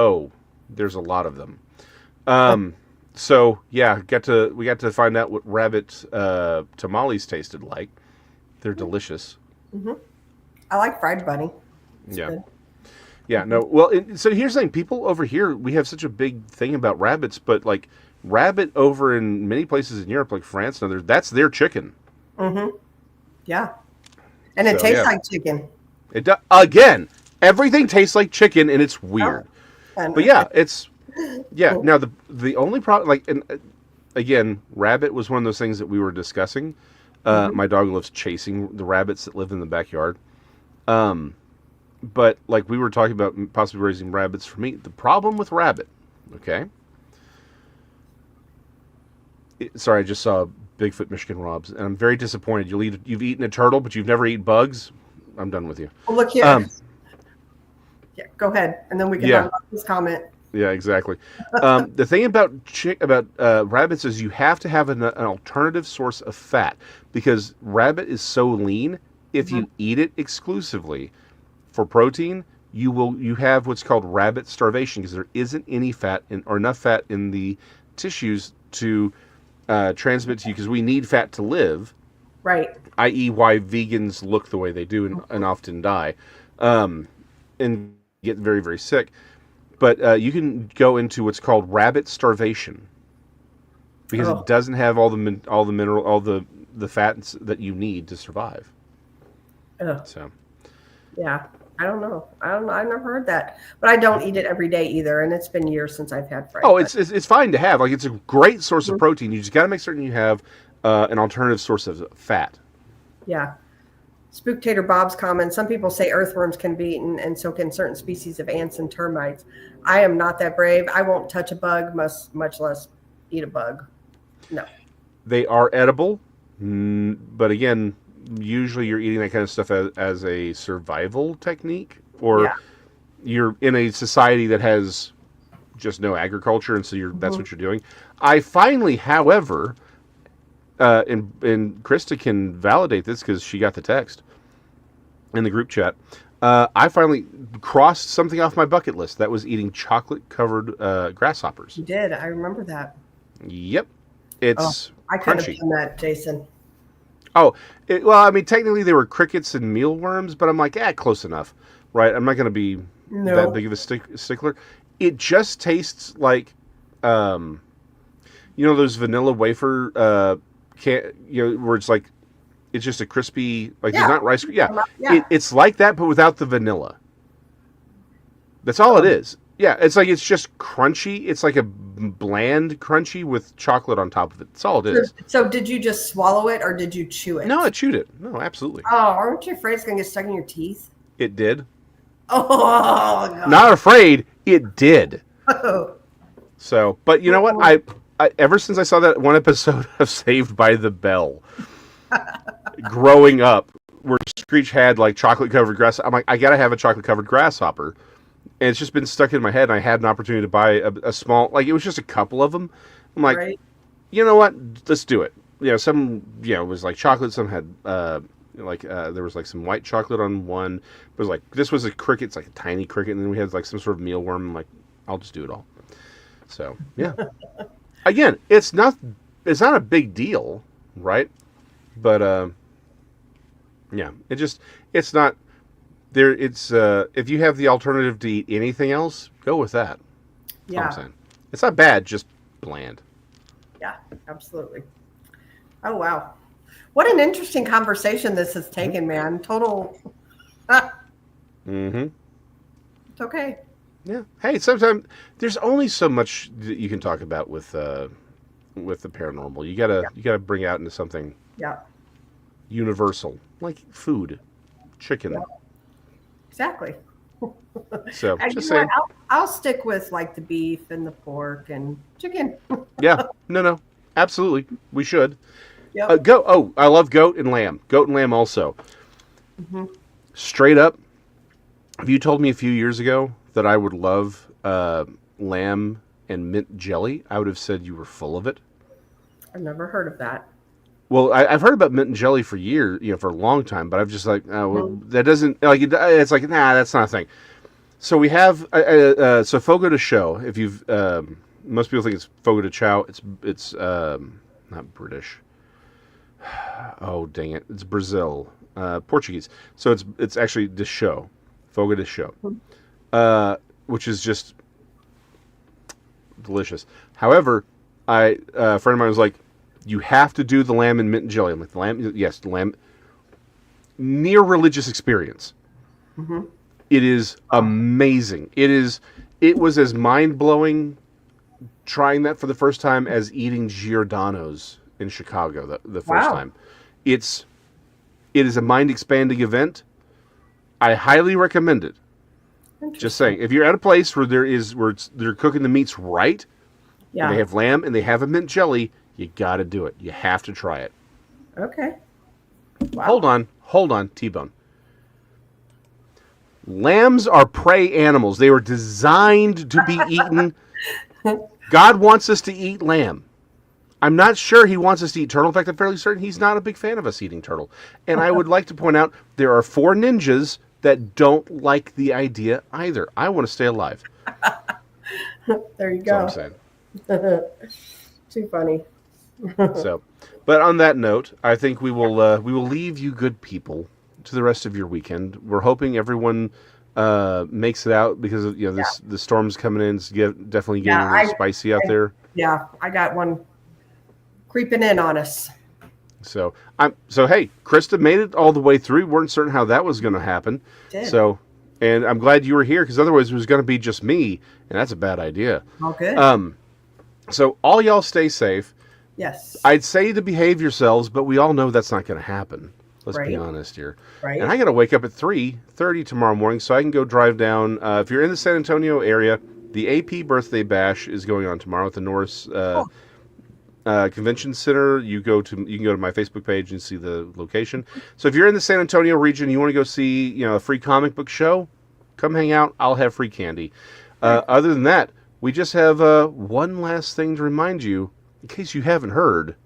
there's a lot of them. So yeah, we got to find out what rabbit tamales tasted like. They're delicious. Mm-hmm. I like fried bunny. It's good. Yeah. No. Well, so here's the thing: people over here, we have such a big thing about rabbits, but like rabbit over in many places in Europe, like France and others, that's their chicken. Mm-hmm. Yeah. And it tastes like chicken. It does. Again, everything tastes like chicken, and it's weird. But yeah, it's Now the only problem, like, and again, rabbit was one of those things that we were discussing. My dog loves chasing the rabbits that live in the backyard. But like we were talking about possibly raising rabbits for meat. The problem with rabbit, okay? Sorry, I just saw Bigfoot, Michigan, Rob's, and I'm very disappointed. You've eaten a turtle, but you've never eaten bugs. I'm done with you. Well, look here. Yeah, go ahead, and then we can talk about this comment. Yeah, exactly. The thing about rabbits is you have to have an alternative source of fat because rabbit is so lean. If you eat it exclusively for protein, you have what's called rabbit starvation because there isn't any fat or enough fat in the tissues to transmit to you because we need fat to live. Right. I.e., why vegans look the way they do and often die, and get very, very sick. But you can go into what's called rabbit starvation because it doesn't have all the fats that you need to survive. So, yeah, I don't know. I've never heard that, but I don't eat it every day either, and it's been years since I've had fried. It's fine to have. Like it's a great source of protein. You just got to make certain you have an alternative source of fat. Yeah. Spooktator Bob's comment, some people say earthworms can be eaten and so can certain species of ants and termites. I am not that brave. I won't touch a bug, much less eat a bug. No. They are edible, but again, usually you're eating that kind of stuff as a survival technique, or you're in a society that has just no agriculture, and so that's what you're doing. I finally, however, and Krista can validate this because she got the text in the group chat. I finally crossed something off my bucket list. That was eating chocolate-covered grasshoppers. You did. I remember that. Yep. It's I could have crunchy. done that, Jason. Oh, well, I mean, technically they were crickets and mealworms, but I'm like, close enough, right? I'm not going to be that big of a stickler. It just tastes like, those vanilla wafer, where it's like, it's just a crispy, like it's not Rice. Yeah. It's like that, but without the vanilla. That's all it is. Yeah, it's just crunchy. It's like a bland crunchy with chocolate on top of it. That's all it is. So did you just swallow it or did you chew it? No, I chewed it. No, absolutely. Oh, aren't you afraid it's going to get stuck in your teeth? It did. Oh, God. Not afraid. It did. So, but you know what? I ever since I saw that one episode of Saved by the Bell, growing up, where Screech had like chocolate covered grass, I'm like, I gotta have a chocolate covered grasshopper. And it's just been stuck in my head, and I had an opportunity to buy a small, like, it was just a couple of them. I'm like, You know what? Let's do it. Some, it was like chocolate. Some had, there was like some white chocolate on one. It was like, this was a cricket. It's like a tiny cricket. And then we had like some sort of mealworm. I'm like, I'll just do it all. So, yeah. Again, it's not a big deal, right? But, it's not. There, it's if you have the alternative to eat anything else, go with that. That's all I'm saying. It's not bad, just bland. Yeah, absolutely. Oh wow, what an interesting conversation this has taken, man. Total. Mm-hmm. It's okay. Yeah. Hey, sometimes there's only so much that you can talk about with the paranormal. You gotta bring out into something. Yeah. Universal, like food, chicken. Yeah. Exactly. So, just saying. I'll stick with like the beef and the pork and chicken. Yeah. No. Absolutely. We should. Yep. Goat. Oh, I love goat and lamb. Goat and lamb also. Mm-hmm. Straight up, if you told me a few years ago that I would love lamb and mint jelly, I would have said you were full of it. I've never heard of that. Well, I've heard about mint and jelly for years, for a long time, but I've just like, that doesn't, like, it's like, nah, that's not a thing. So we have, so Fogo de Chão, if you've, most people think it's Fogo de Chão, it's not British. Oh, dang it. It's Brazil, Portuguese. So it's actually de Chão, Fogo de Chão, which is just delicious. However, a friend of mine was like, you have to do the lamb and mint and jelly. I'm like, the lamb. Near religious experience. Mm-hmm. It is amazing. It was as mind-blowing trying that for the first time as eating Giordano's in Chicago the first time. It is a mind-expanding event. I highly recommend it. Just saying, if you're at a place where they're cooking the meats right, and they have lamb and they have a mint jelly, you got to do it. You have to try it. Okay. Wow. Hold on, T-Bone. Lambs are prey animals. They were designed to be eaten. God wants us to eat lamb. I'm not sure he wants us to eat turtle. In fact, I'm fairly certain he's not a big fan of us eating turtle. And I would like to point out there are 4 ninjas that don't like the idea either. I want to stay alive. There you go. That's all I'm saying. Too funny. So, but on that note, I think we will leave you good people to the rest of your weekend. We're hoping everyone makes it out because of, the storm's coming in. It's definitely getting a little spicy out there. Yeah, I got one creeping in on us. So hey, Krista made it all the way through. We weren't certain how that was going to happen. Did. So, and I'm glad you were here because otherwise it was going to be just me, and that's a bad idea. All good. So all y'all stay safe. Yes. I'd say to behave yourselves, but we all know that's not going to happen. Let's be honest here. Right. And I got to wake up at 3:30 tomorrow morning so I can go drive down. If you're in the San Antonio area, the AP birthday bash is going on tomorrow at the Norris Convention Center. You can go to my Facebook page and see the location. So if you're in the San Antonio region, you want to go see a free comic book show, come hang out. I'll have free candy. Other than that, we just have one last thing to remind you, in case you haven't heard.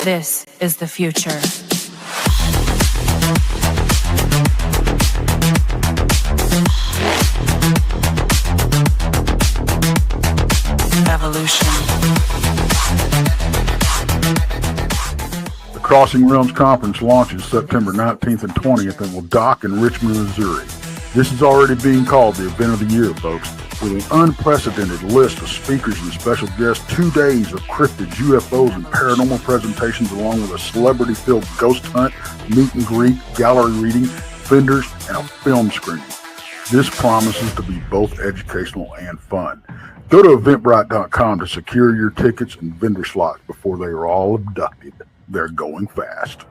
This is the future. Evolution. The Crossing Realms Conference launches September 19th and 20th and will dock in Richmond, Missouri. This is already being called the event of the year, folks, with an unprecedented list of speakers and special guests, 2 days of cryptids, UFOs, and paranormal presentations, along with a celebrity-filled ghost hunt, meet and greet, gallery reading, vendors, and a film screening. This promises to be both educational and fun. Go to Eventbrite.com to secure your tickets and vendor slots before they are all abducted. They're going fast.